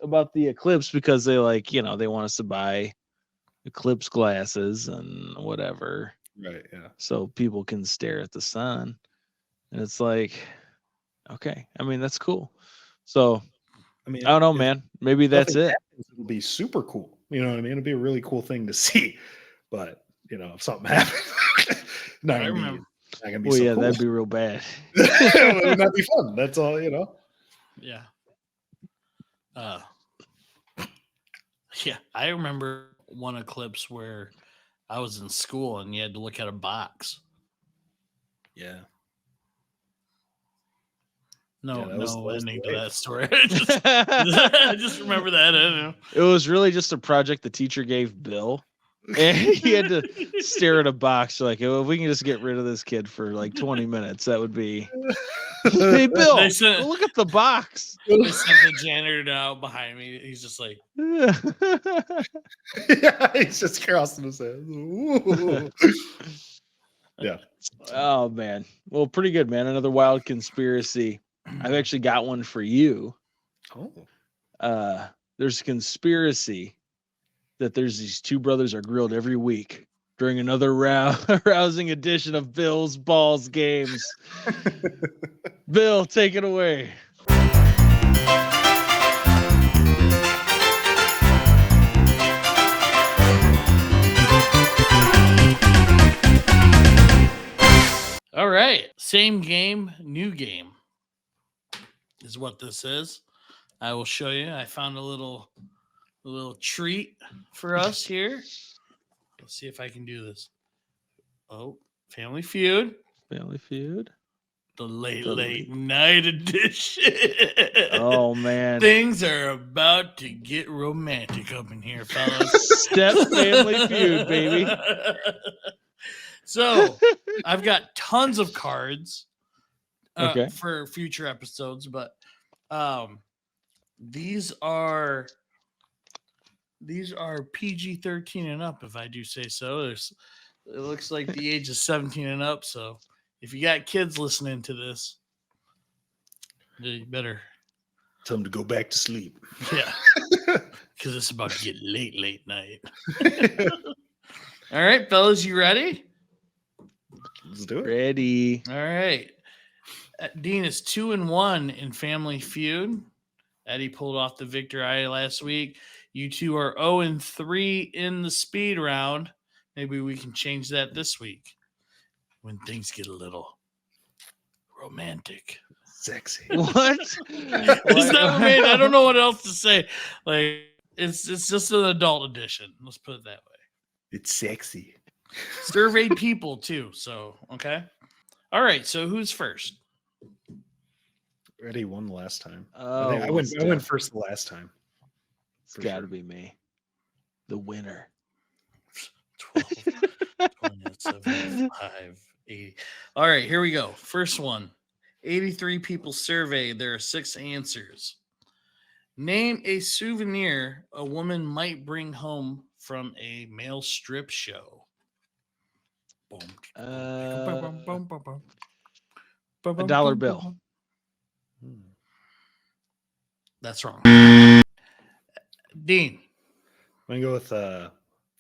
[SPEAKER 1] about the eclipse, because they like, you know, they want us to buy eclipse glasses and whatever.
[SPEAKER 2] Right, yeah.
[SPEAKER 1] So people can stare at the sun. And it's like, okay, I mean, that's cool. So I mean, I don't know, man. Maybe that's it.
[SPEAKER 2] It'll be super cool. You know what I mean? It'll be a really cool thing to see. But, you know, if something happens, not gonna be
[SPEAKER 1] well,
[SPEAKER 2] so
[SPEAKER 1] yeah,
[SPEAKER 2] cool.
[SPEAKER 1] that'd be real bad.
[SPEAKER 2] It would not be fun. That's all, you know.
[SPEAKER 3] Yeah. Yeah, I remember one eclipse where I was in school and you had to look at a box.
[SPEAKER 2] Yeah.
[SPEAKER 3] No ending to that story. I just remember that. I don't know.
[SPEAKER 1] It was really just a project the teacher gave Bill. And he had to stare at a box. Like, if we can just get rid of this kid for like 20 minutes, that would be. Hey, Bill, go look at the box.
[SPEAKER 3] They sent the janitor out behind me. He's just like,
[SPEAKER 2] yeah, he's just crossing his hands. Yeah,
[SPEAKER 1] Oh man. Well, pretty good, man. Another wild conspiracy. I've actually got one for you.
[SPEAKER 2] Oh.
[SPEAKER 1] There's a conspiracy that there's these two brothers are grilled every week during another rousing edition of Bill's Balls Games. Bill, take it away.
[SPEAKER 3] All right. Same game, new game is what this is. I will show you. I found a little treat for us here. Let's see if I can do this. Oh, Family Feud.
[SPEAKER 1] Family Feud.
[SPEAKER 3] The late night edition.
[SPEAKER 1] Oh man.
[SPEAKER 3] Things are about to get romantic up in here, fellas.
[SPEAKER 1] Step Family Feud, baby.
[SPEAKER 3] So I've got tons of cards
[SPEAKER 1] Okay.
[SPEAKER 3] for future episodes, but these are PG-13 and up, if I do say so. It looks like the age is 17 and up. So if you got kids listening to this, you better
[SPEAKER 2] tell them to go back to sleep.
[SPEAKER 3] Yeah, because it's about to get late night. All right, fellas, you ready?
[SPEAKER 2] Let's do it.
[SPEAKER 1] Ready.
[SPEAKER 3] All right. Dean is 2-1 in Family Feud. Eddie pulled off the victory last week. You two are 0-3 in the speed round. Maybe we can change that this week when things get a little romantic.
[SPEAKER 2] Sexy.
[SPEAKER 1] What?
[SPEAKER 3] It's not romantic. I don't know what else to say. Like it's just an adult edition. Let's put it that way.
[SPEAKER 2] It's sexy.
[SPEAKER 3] Surveyed people too. So okay. All right. So who's first?
[SPEAKER 2] Eddie won the last time.
[SPEAKER 1] Oh,
[SPEAKER 2] I went first the last time.
[SPEAKER 1] It's got to be me, the winner.
[SPEAKER 3] 12, 27, 5, 80. All right, here we go. First one. 83 people surveyed. There are 6 answers. Name a souvenir a woman might bring home from a male strip show.
[SPEAKER 1] A dollar bill.
[SPEAKER 3] That's wrong. Dean.
[SPEAKER 2] I'm going to go with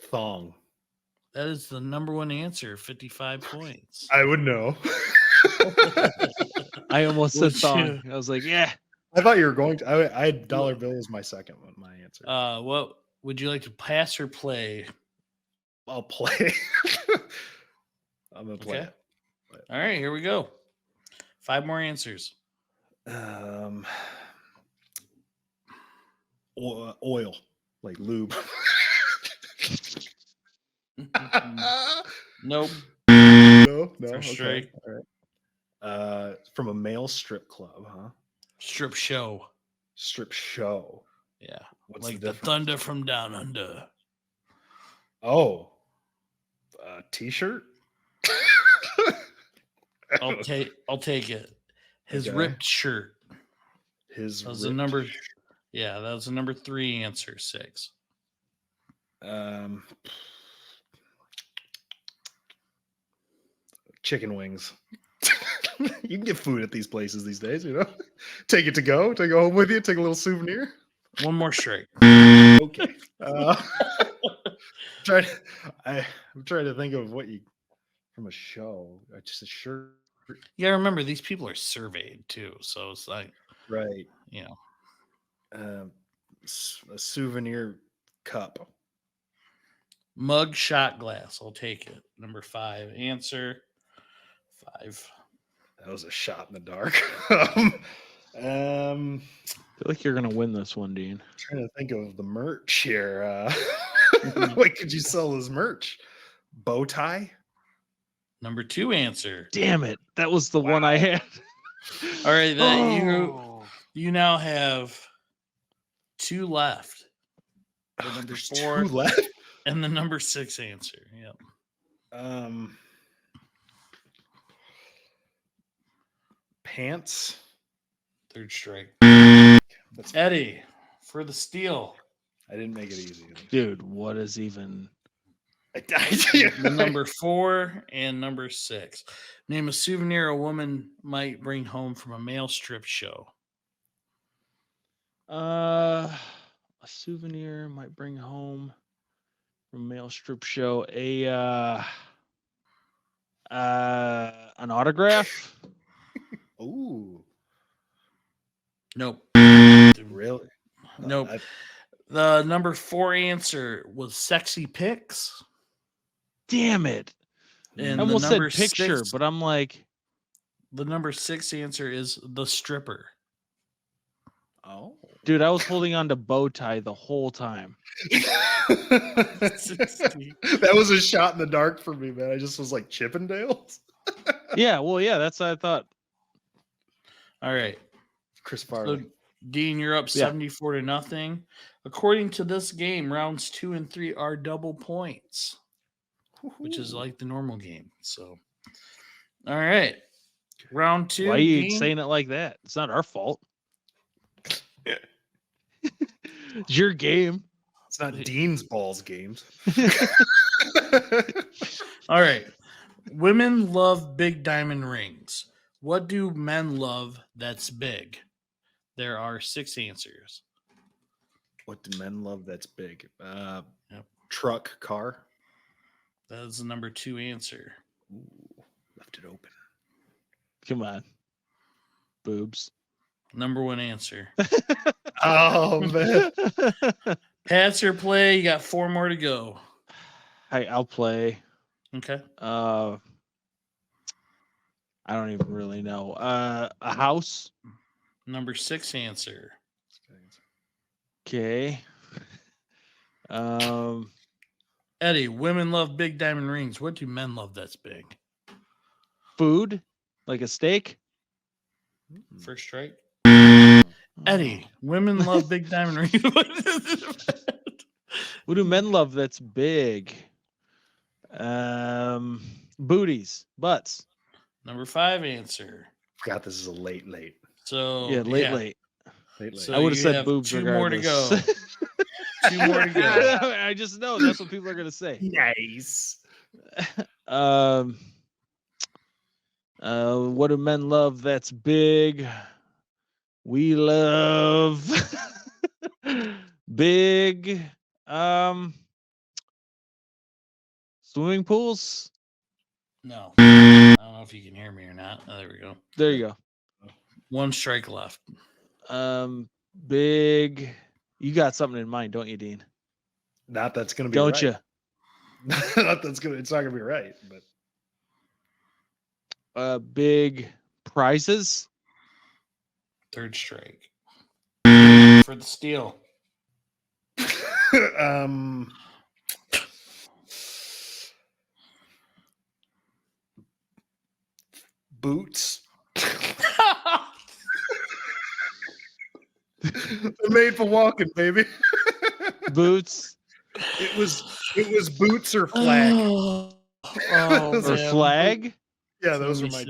[SPEAKER 2] thong.
[SPEAKER 3] That is the number one answer, 55 points.
[SPEAKER 2] I would know.
[SPEAKER 1] I almost said thong. I was like, yeah.
[SPEAKER 2] I thought you were going to. I had dollar bill as my second one, my answer.
[SPEAKER 3] What would you like to pass or play?
[SPEAKER 2] I'll play. I'm going to play it.
[SPEAKER 3] All right, here we go. 5 more answers.
[SPEAKER 2] Oil, like lube.
[SPEAKER 3] Nope.
[SPEAKER 2] No.
[SPEAKER 3] Straight.
[SPEAKER 2] Okay. All right. From a male strip club, huh?
[SPEAKER 3] Strip show.
[SPEAKER 2] Strip show.
[SPEAKER 3] Yeah.
[SPEAKER 2] What's
[SPEAKER 3] like
[SPEAKER 2] the
[SPEAKER 3] the Thunder from Down Under.
[SPEAKER 2] Oh. T-shirt?
[SPEAKER 3] I'll take it. His ripped shirt.
[SPEAKER 2] His
[SPEAKER 3] that was the number. Yeah, that was the number 3 answer. 6.
[SPEAKER 2] Chicken wings. You can get food at these places these days, you know. Take it home with you, take a little souvenir.
[SPEAKER 3] One more straight.
[SPEAKER 2] Okay. I'm trying to think of what you from a show. Just a shirt.
[SPEAKER 3] Yeah, remember these people are surveyed too, so it's like
[SPEAKER 2] right.
[SPEAKER 3] You know,
[SPEAKER 2] a souvenir cup.
[SPEAKER 3] Mug shot glass. I'll take it. Number 5 answer. 5.
[SPEAKER 2] That was a shot in the dark.
[SPEAKER 1] I feel like you're gonna win this one, Dean.
[SPEAKER 2] I'm trying to think of the merch here. What could you sell as merch? Bow tie.
[SPEAKER 3] Number 2 answer.
[SPEAKER 1] Damn it! That was the one I had.
[SPEAKER 3] All right, you now have 2 left. The number 4
[SPEAKER 2] 2 left,
[SPEAKER 3] and the number 6 answer. Yep.
[SPEAKER 2] Pants.
[SPEAKER 3] 3rd strike. Eddie for the steal.
[SPEAKER 2] I didn't make it easy,
[SPEAKER 1] dude. What is even?
[SPEAKER 3] The number 4 and number 6. Name a souvenir a woman might bring home from a male strip show.
[SPEAKER 1] A souvenir might bring home from a male strip show. An autograph.
[SPEAKER 2] Ooh.
[SPEAKER 3] Nope.
[SPEAKER 2] Really?
[SPEAKER 3] Nope. The number 4 answer was sexy pics.
[SPEAKER 1] Damn it.
[SPEAKER 3] And
[SPEAKER 1] I almost said
[SPEAKER 3] number
[SPEAKER 1] picture,
[SPEAKER 3] 6,
[SPEAKER 1] but I'm like,
[SPEAKER 3] the number 6 answer is the stripper.
[SPEAKER 2] Oh.
[SPEAKER 1] dude, I was holding on to bow tie the whole time.
[SPEAKER 2] That was a shot in the dark for me, man. I just was like Chippendales.
[SPEAKER 1] Yeah, well, yeah, that's what I thought.
[SPEAKER 3] All right.
[SPEAKER 2] Chris Farley.
[SPEAKER 3] So, Dean, you're up 74-0. According to this game, rounds 2 and 3 are double points, which is like the normal game. So, all right. Round 2.
[SPEAKER 1] Why are you
[SPEAKER 3] Dean?
[SPEAKER 1] saying it like that? It's not our fault. It's your game.
[SPEAKER 2] It's not Dean's balls games.
[SPEAKER 3] All right. Women love big diamond rings. What do men love that's big? There are 6 answers.
[SPEAKER 2] What do men love that's big? Truck, car.
[SPEAKER 3] That is the number 2 answer.
[SPEAKER 2] Ooh, left it open.
[SPEAKER 1] Come on. Boobs.
[SPEAKER 3] Number 1 answer.
[SPEAKER 2] Oh, man.
[SPEAKER 3] Pass or play. You got 4 more to go.
[SPEAKER 1] I'll play.
[SPEAKER 3] Okay.
[SPEAKER 1] I don't even really know. A house.
[SPEAKER 3] Number 6 answer.
[SPEAKER 1] Okay.
[SPEAKER 3] Eddie, women love big diamond rings. What do men love that's big?
[SPEAKER 1] Food, like a steak.
[SPEAKER 3] First strike. Eddie, women love big diamond rings.
[SPEAKER 1] What do men love that's big? Booties, butts.
[SPEAKER 3] Number 5 answer.
[SPEAKER 2] Forgot this is a late.
[SPEAKER 1] So yeah, late.
[SPEAKER 3] So
[SPEAKER 1] I would have said
[SPEAKER 3] have
[SPEAKER 1] boobs
[SPEAKER 3] 2
[SPEAKER 1] regardless.
[SPEAKER 3] more to go. 2 more to go.
[SPEAKER 1] I just know that's what people are gonna say.
[SPEAKER 2] Nice.
[SPEAKER 1] What do men love that's big? We love big swimming pools.
[SPEAKER 3] No. I don't know if you can hear me or not. Oh, there we go.
[SPEAKER 1] There you go.
[SPEAKER 3] 1 strike left.
[SPEAKER 1] Big. You got something in mind, don't you, Dean?
[SPEAKER 2] Not that's gonna be
[SPEAKER 1] don't
[SPEAKER 2] right.
[SPEAKER 1] you?
[SPEAKER 2] Not that's gonna. It's not gonna be right, but
[SPEAKER 1] big prizes.
[SPEAKER 3] 3rd strike. For the steal.
[SPEAKER 2] Boots. They're made for walking, baby.
[SPEAKER 1] Boots.
[SPEAKER 2] It was boots or flag.
[SPEAKER 1] Or flag.
[SPEAKER 2] Yeah, those are my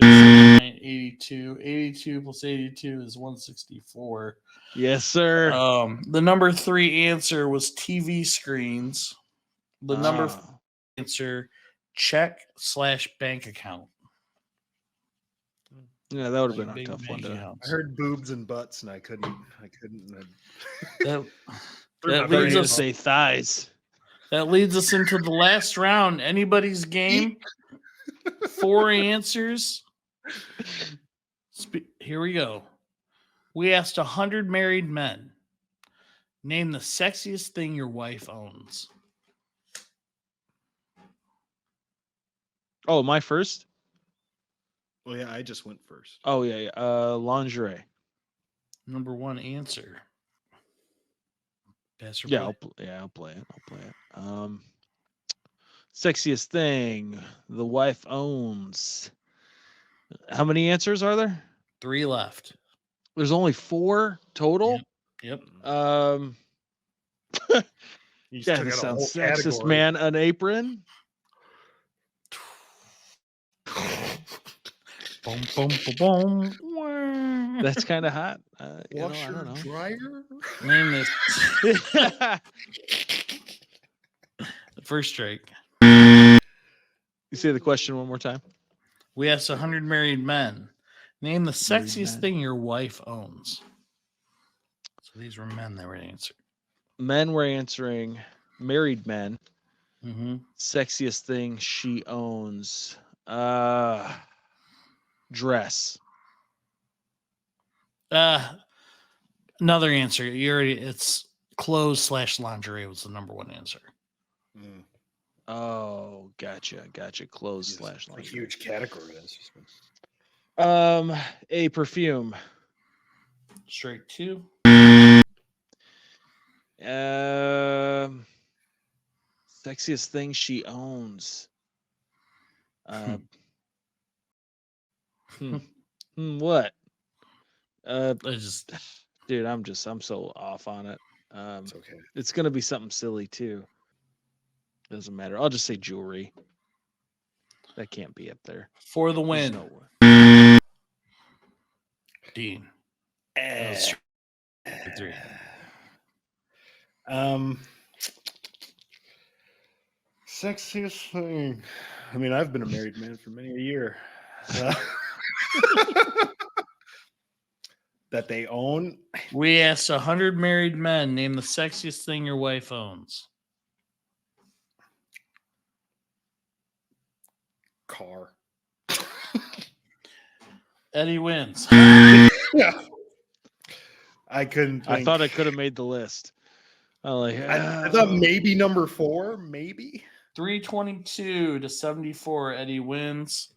[SPEAKER 3] 82. 82 plus 82 is 164.
[SPEAKER 1] Yes, sir.
[SPEAKER 3] The number 3 answer was TV screens. The number 4 answer, check/bank account.
[SPEAKER 1] Yeah, that would have been a tough one.
[SPEAKER 2] I heard boobs and butts, and I couldn't.
[SPEAKER 3] That
[SPEAKER 1] leads us to say thighs.
[SPEAKER 3] That leads us into the last round. Anybody's game. 4 answers. Here we go. We asked 100 married men. Name the sexiest thing your wife owns.
[SPEAKER 1] Oh, my first?
[SPEAKER 2] Well, yeah, I just went first.
[SPEAKER 1] Oh, yeah.
[SPEAKER 3] Number
[SPEAKER 1] Lingerie.
[SPEAKER 3] 1 answer. Pass or
[SPEAKER 1] Yeah,
[SPEAKER 3] play?
[SPEAKER 1] I'll play it. Sexiest thing the wife owns. How many answers are there?
[SPEAKER 3] 3 left.
[SPEAKER 1] There's only 4 total.
[SPEAKER 3] Yep.
[SPEAKER 1] That sounds sexist, man. An apron.
[SPEAKER 3] Boom, boom, boom, boom.
[SPEAKER 1] That's kind of hot. I don't know.
[SPEAKER 2] Dryer.
[SPEAKER 3] Name this. First strike.
[SPEAKER 1] You say the question one more time.
[SPEAKER 3] We asked 100 married men. Name the sexiest thing your wife owns. So these were men that were answering.
[SPEAKER 1] Men were answering. Married men.
[SPEAKER 3] Mm-hmm.
[SPEAKER 1] Sexiest thing she owns. Dress.
[SPEAKER 3] Another answer. It's clothes / lingerie was the number one answer.
[SPEAKER 2] Mm.
[SPEAKER 1] Oh, gotcha. Clothes /
[SPEAKER 2] A
[SPEAKER 1] lingerie.
[SPEAKER 2] huge category. That's just
[SPEAKER 1] a perfume.
[SPEAKER 3] Straight 2.
[SPEAKER 1] Sexiest thing she owns. What? Dude, I'm so off on it.
[SPEAKER 2] It's okay.
[SPEAKER 1] It's gonna be something silly too. Doesn't matter. I'll just say jewelry. That can't be up there.
[SPEAKER 3] For the win. Dean. 3.
[SPEAKER 2] Sexiest thing. I mean, I've been a married man for many a year. That they own.
[SPEAKER 3] We asked 100 married men. Name the sexiest thing your wife owns.
[SPEAKER 2] Car.
[SPEAKER 3] Eddie wins.
[SPEAKER 2] Yeah. I couldn't think.
[SPEAKER 1] I thought I could have made the list.
[SPEAKER 2] I thought maybe number 4, maybe.
[SPEAKER 3] 322-74. Eddie wins.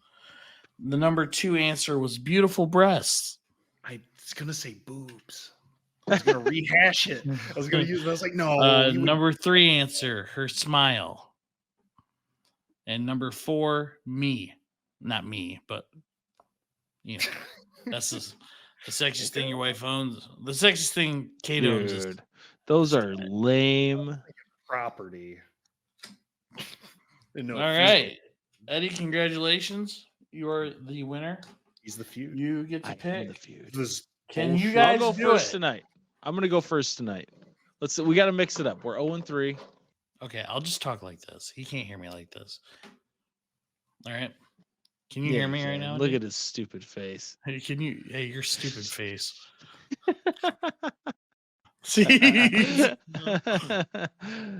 [SPEAKER 3] The number 2 answer was beautiful breasts.
[SPEAKER 2] I was gonna say boobs. I was gonna rehash it. I was gonna use it. I was like, no.
[SPEAKER 3] Number 3 answer, her smile. And number 4, me. Not me, but you know, that's the sexiest thing your wife owns. The sexiest thing Kate owns.
[SPEAKER 1] Dude, those are lame.
[SPEAKER 2] Property.
[SPEAKER 3] All right, Eddie, congratulations. You are the winner.
[SPEAKER 2] He's the feud.
[SPEAKER 3] You get to pick.
[SPEAKER 1] The feud.
[SPEAKER 3] Can you guys
[SPEAKER 1] I'll go
[SPEAKER 3] do
[SPEAKER 1] first
[SPEAKER 3] it
[SPEAKER 1] tonight? I'm gonna go first tonight. We got to mix it up. We're 0-3.
[SPEAKER 3] Okay, I'll just talk like this. He can't hear me like this. All right. Can you hear me right now?
[SPEAKER 1] Look at his stupid face.
[SPEAKER 3] Hey, hey, your stupid face. See?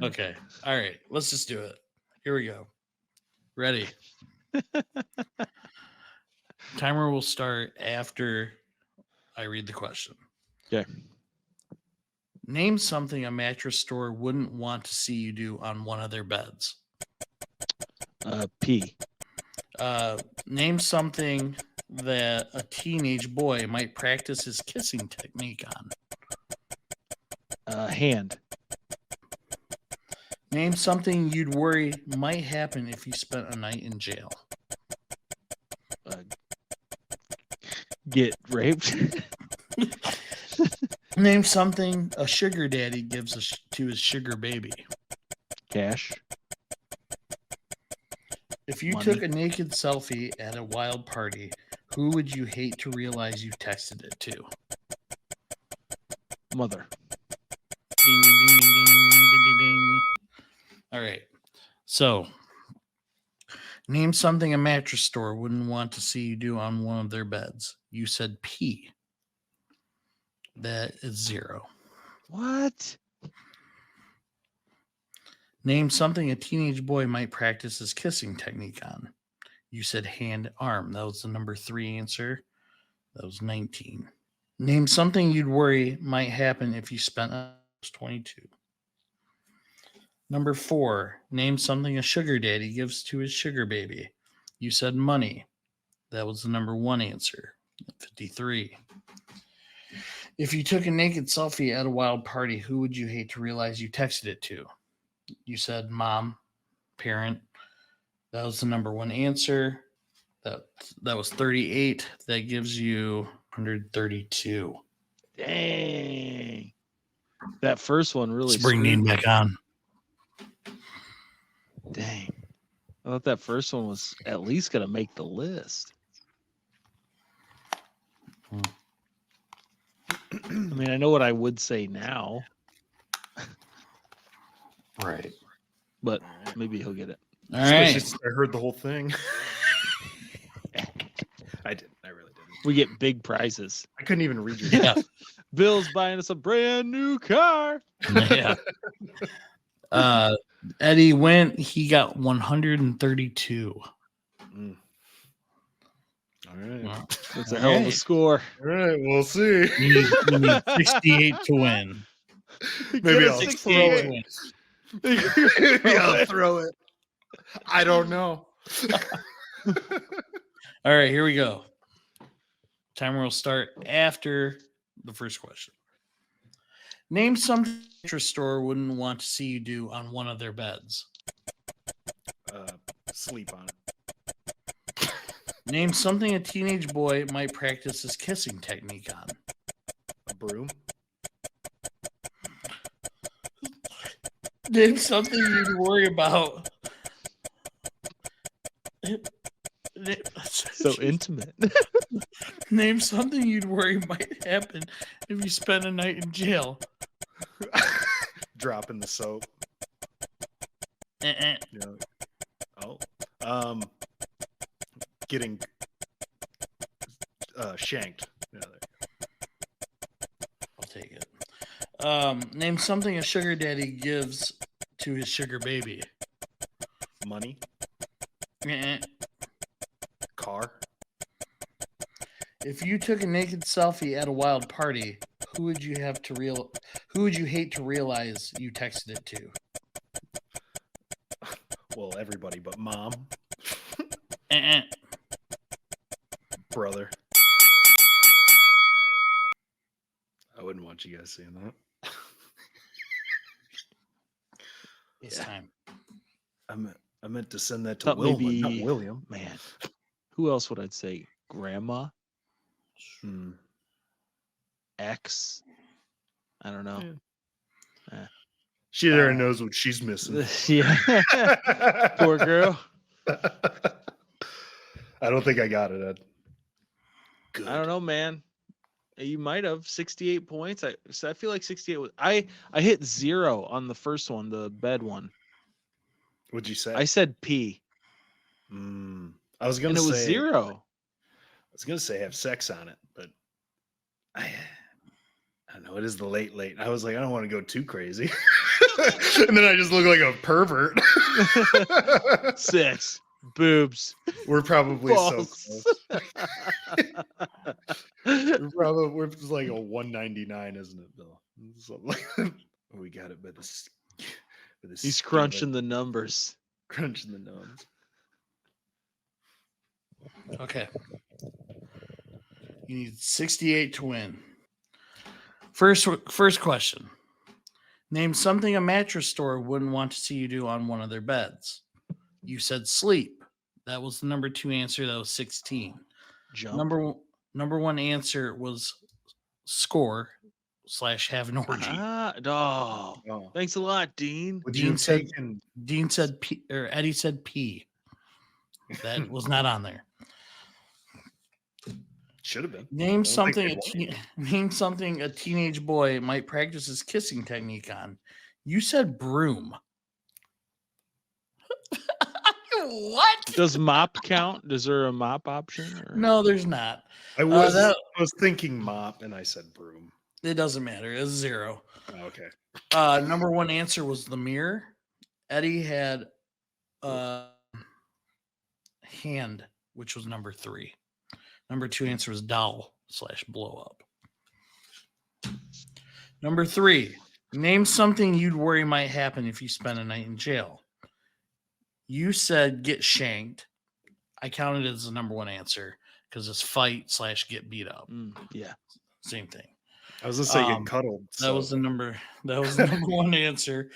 [SPEAKER 3] Okay. All right. Let's just do it. Here we go. Ready? Timer will start after I read the question.
[SPEAKER 1] Okay.
[SPEAKER 3] Name something a mattress store wouldn't want to see you do on one of their beds.
[SPEAKER 1] Pee.
[SPEAKER 3] Name something that a teenage boy might practice his kissing technique on.
[SPEAKER 1] Hand.
[SPEAKER 3] Name something you'd worry might happen if you spent a night in jail.
[SPEAKER 1] Get raped.
[SPEAKER 3] Name something a sugar daddy gives to his sugar baby.
[SPEAKER 1] Cash.
[SPEAKER 3] If you took a naked selfie at a wild party, who would you hate to realize you texted it to?
[SPEAKER 1] Mother.
[SPEAKER 3] Ding, ding, ding, ding, ding, ding, ding, ding. All right. So, name something a mattress store wouldn't want to see you do on one of their beds. You said pee. That is 0.
[SPEAKER 1] What?
[SPEAKER 3] Name something a teenage boy might practice his kissing technique on. You said hand, arm. That was the number 3 answer. That was 19. Name something you'd worry might happen if you spent 22. Number 4. Name something a sugar daddy gives to his sugar baby. You said money. That was the number 1 answer. 53. If you took a naked selfie at a wild party, who would you hate to realize you texted it to? You said mom, parent. That was the number 1 answer. That was 38. That gives you 132.
[SPEAKER 1] Dang. That first one really.
[SPEAKER 3] Let's bring Dean back on.
[SPEAKER 1] Dang. I thought that first one was at least going to make the list. I mean, I know what I would say now.
[SPEAKER 3] Right.
[SPEAKER 1] But maybe he'll get it.
[SPEAKER 3] All right.
[SPEAKER 2] I heard the whole thing. I didn't. I really didn't.
[SPEAKER 1] We get big prizes.
[SPEAKER 2] I couldn't even read your
[SPEAKER 1] Bill's buying us a brand new car.
[SPEAKER 3] Yeah. Eddie went. He got 132.
[SPEAKER 2] Mm. All right.
[SPEAKER 3] Well,
[SPEAKER 1] That's a hell of a score.
[SPEAKER 2] All right. We'll see.
[SPEAKER 3] You need 68 to win.
[SPEAKER 2] Maybe I'll
[SPEAKER 3] 68 to win.
[SPEAKER 2] Maybe I'll throw it. I don't know.
[SPEAKER 3] All right, here we go. Timer will start after the first question. Name something a mattress store wouldn't want to see you do on one of their beds.
[SPEAKER 2] Sleep on it.
[SPEAKER 3] Name something a teenage boy might practice his kissing technique on.
[SPEAKER 2] A broom.
[SPEAKER 3] Name something you'd worry about.
[SPEAKER 1] So intimate.
[SPEAKER 3] Name something you'd worry might happen if you spend a night in jail.
[SPEAKER 2] Dropping the soap.
[SPEAKER 3] Uh-uh.
[SPEAKER 2] Yeah. Oh. Getting shanked. Yeah,
[SPEAKER 3] I'll take it. Name something a sugar daddy gives to his sugar baby.
[SPEAKER 2] money.
[SPEAKER 3] Uh-uh.
[SPEAKER 2] Car.
[SPEAKER 3] If you took a naked selfie at a wild party, who would you hate to realize you texted it to?
[SPEAKER 2] Well, everybody but mom.
[SPEAKER 3] Uh-uh.
[SPEAKER 2] Brother. I wouldn't want you guys seeing that.
[SPEAKER 3] It's time.
[SPEAKER 2] I meant to send that to
[SPEAKER 1] Thought
[SPEAKER 2] Wilma,
[SPEAKER 1] maybe-
[SPEAKER 2] not William.
[SPEAKER 1] Man, who else would I say? Grandma? Ex? I don't know.
[SPEAKER 2] She already knows what she's missing.
[SPEAKER 1] Yeah. Poor girl.
[SPEAKER 2] I don't think I got it, Ed. Good.
[SPEAKER 1] I don't know, man. You might have 68 points. I feel like 68 was. I hit 0 on the first one, the bed one.
[SPEAKER 2] What'd you say?
[SPEAKER 1] I said P.
[SPEAKER 2] I was gonna
[SPEAKER 1] and it
[SPEAKER 2] say
[SPEAKER 1] was 0.
[SPEAKER 2] I was gonna say have sex on it, but I don't know. It is the late. I was like, I don't want to go too crazy, and then I just look like a pervert.
[SPEAKER 1] Sex, boobs.
[SPEAKER 2] We're probably
[SPEAKER 1] balls.
[SPEAKER 2] so close. We're just like a 199, isn't it, Bill? We got it by this.
[SPEAKER 1] He's crunching the numbers.
[SPEAKER 2] Crunching the numbers.
[SPEAKER 3] Okay. You need 68 to win. First question. Name something a mattress store wouldn't want to see you do on one of their beds. You said sleep. That was the number 2 answer. That was 16.
[SPEAKER 1] Jump.
[SPEAKER 3] Number 1 answer was score / have an orgy.
[SPEAKER 1] Oh. Thanks a lot, Dean.
[SPEAKER 3] Dean said P, or Eddie said P. That was not on there.
[SPEAKER 2] Should have been.
[SPEAKER 3] Name something a teenage boy might practice his kissing technique on. You said broom. What?
[SPEAKER 1] Does mop count? Is there a mop option? Or?
[SPEAKER 3] No, there's not.
[SPEAKER 2] I was thinking mop, and I said broom.
[SPEAKER 3] It doesn't matter. It's 0.
[SPEAKER 2] Oh, okay.
[SPEAKER 3] Number 1 answer was the mirror. Eddie had hand, which was number 3. Number 2 answer was doll / blow up. Number 3, name something you'd worry might happen if you spent a night in jail. You said get shanked. I counted it as the number 1 answer because it's fight / get beat up.
[SPEAKER 1] Yeah.
[SPEAKER 3] Same thing.
[SPEAKER 2] I was gonna say get cuddled.
[SPEAKER 3] That was the number 1 answer.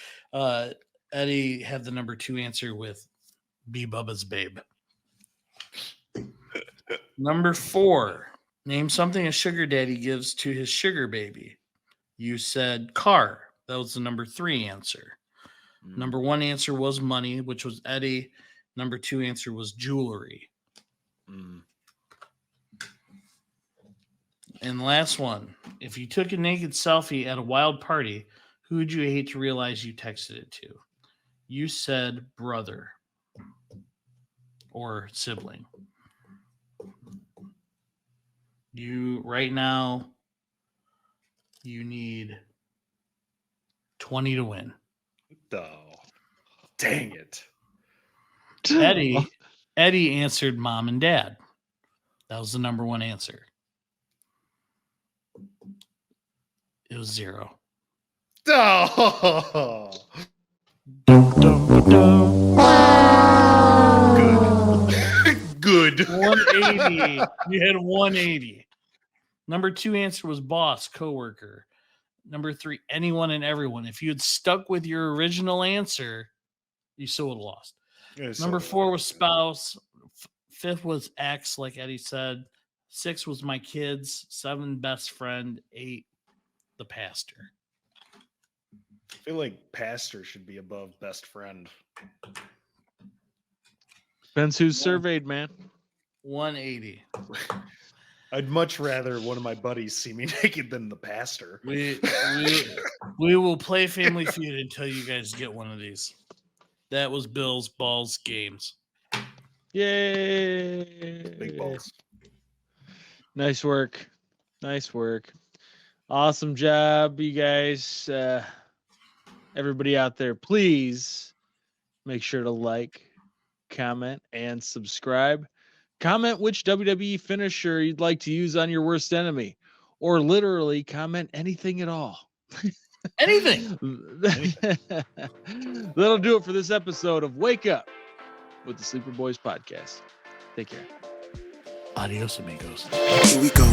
[SPEAKER 3] Eddie had the number 2 answer with be Bubba's babe. Number 4, name something a sugar daddy gives to his sugar baby. You said car. That was the number 3 answer. Number 1 answer was money, which was Eddie. Number 2 answer was jewelry. And last one, if you took a naked selfie at a wild party, who would you hate to realize you texted it to? You said brother. or sibling. Right now, you need 20 to win.
[SPEAKER 2] Oh, dang it.
[SPEAKER 3] Eddie answered mom and dad. That was the number one answer. It was 0.
[SPEAKER 2] Oh. Good.
[SPEAKER 3] 180. You had 180. Number 2 answer was boss, coworker. Number 3, anyone and everyone. If you had stuck with your original answer, you still would have lost. Number 4 was spouse. 5th was ex, like Eddie said. 6 was my kids. 7, best friend. 8, the pastor.
[SPEAKER 2] I feel like pastor should be above best friend.
[SPEAKER 1] Depends who's surveyed, man.
[SPEAKER 3] 180.
[SPEAKER 2] I'd much rather one of my buddies see me naked than the pastor.
[SPEAKER 3] We will play Family Feud until you guys get one of these. That was Bill's Balls Games.
[SPEAKER 1] Yay!
[SPEAKER 2] Big balls.
[SPEAKER 1] Nice work. Awesome job, you guys. Everybody out there, please make sure to like, comment, and subscribe. Comment which WWE finisher you'd like to use on your worst enemy, or literally comment anything at all.
[SPEAKER 3] Anything.
[SPEAKER 1] That'll do it for this episode of Wake Up with the Sleeper Boys podcast. Take care.
[SPEAKER 3] Adios, amigos.
[SPEAKER 4] Here we go.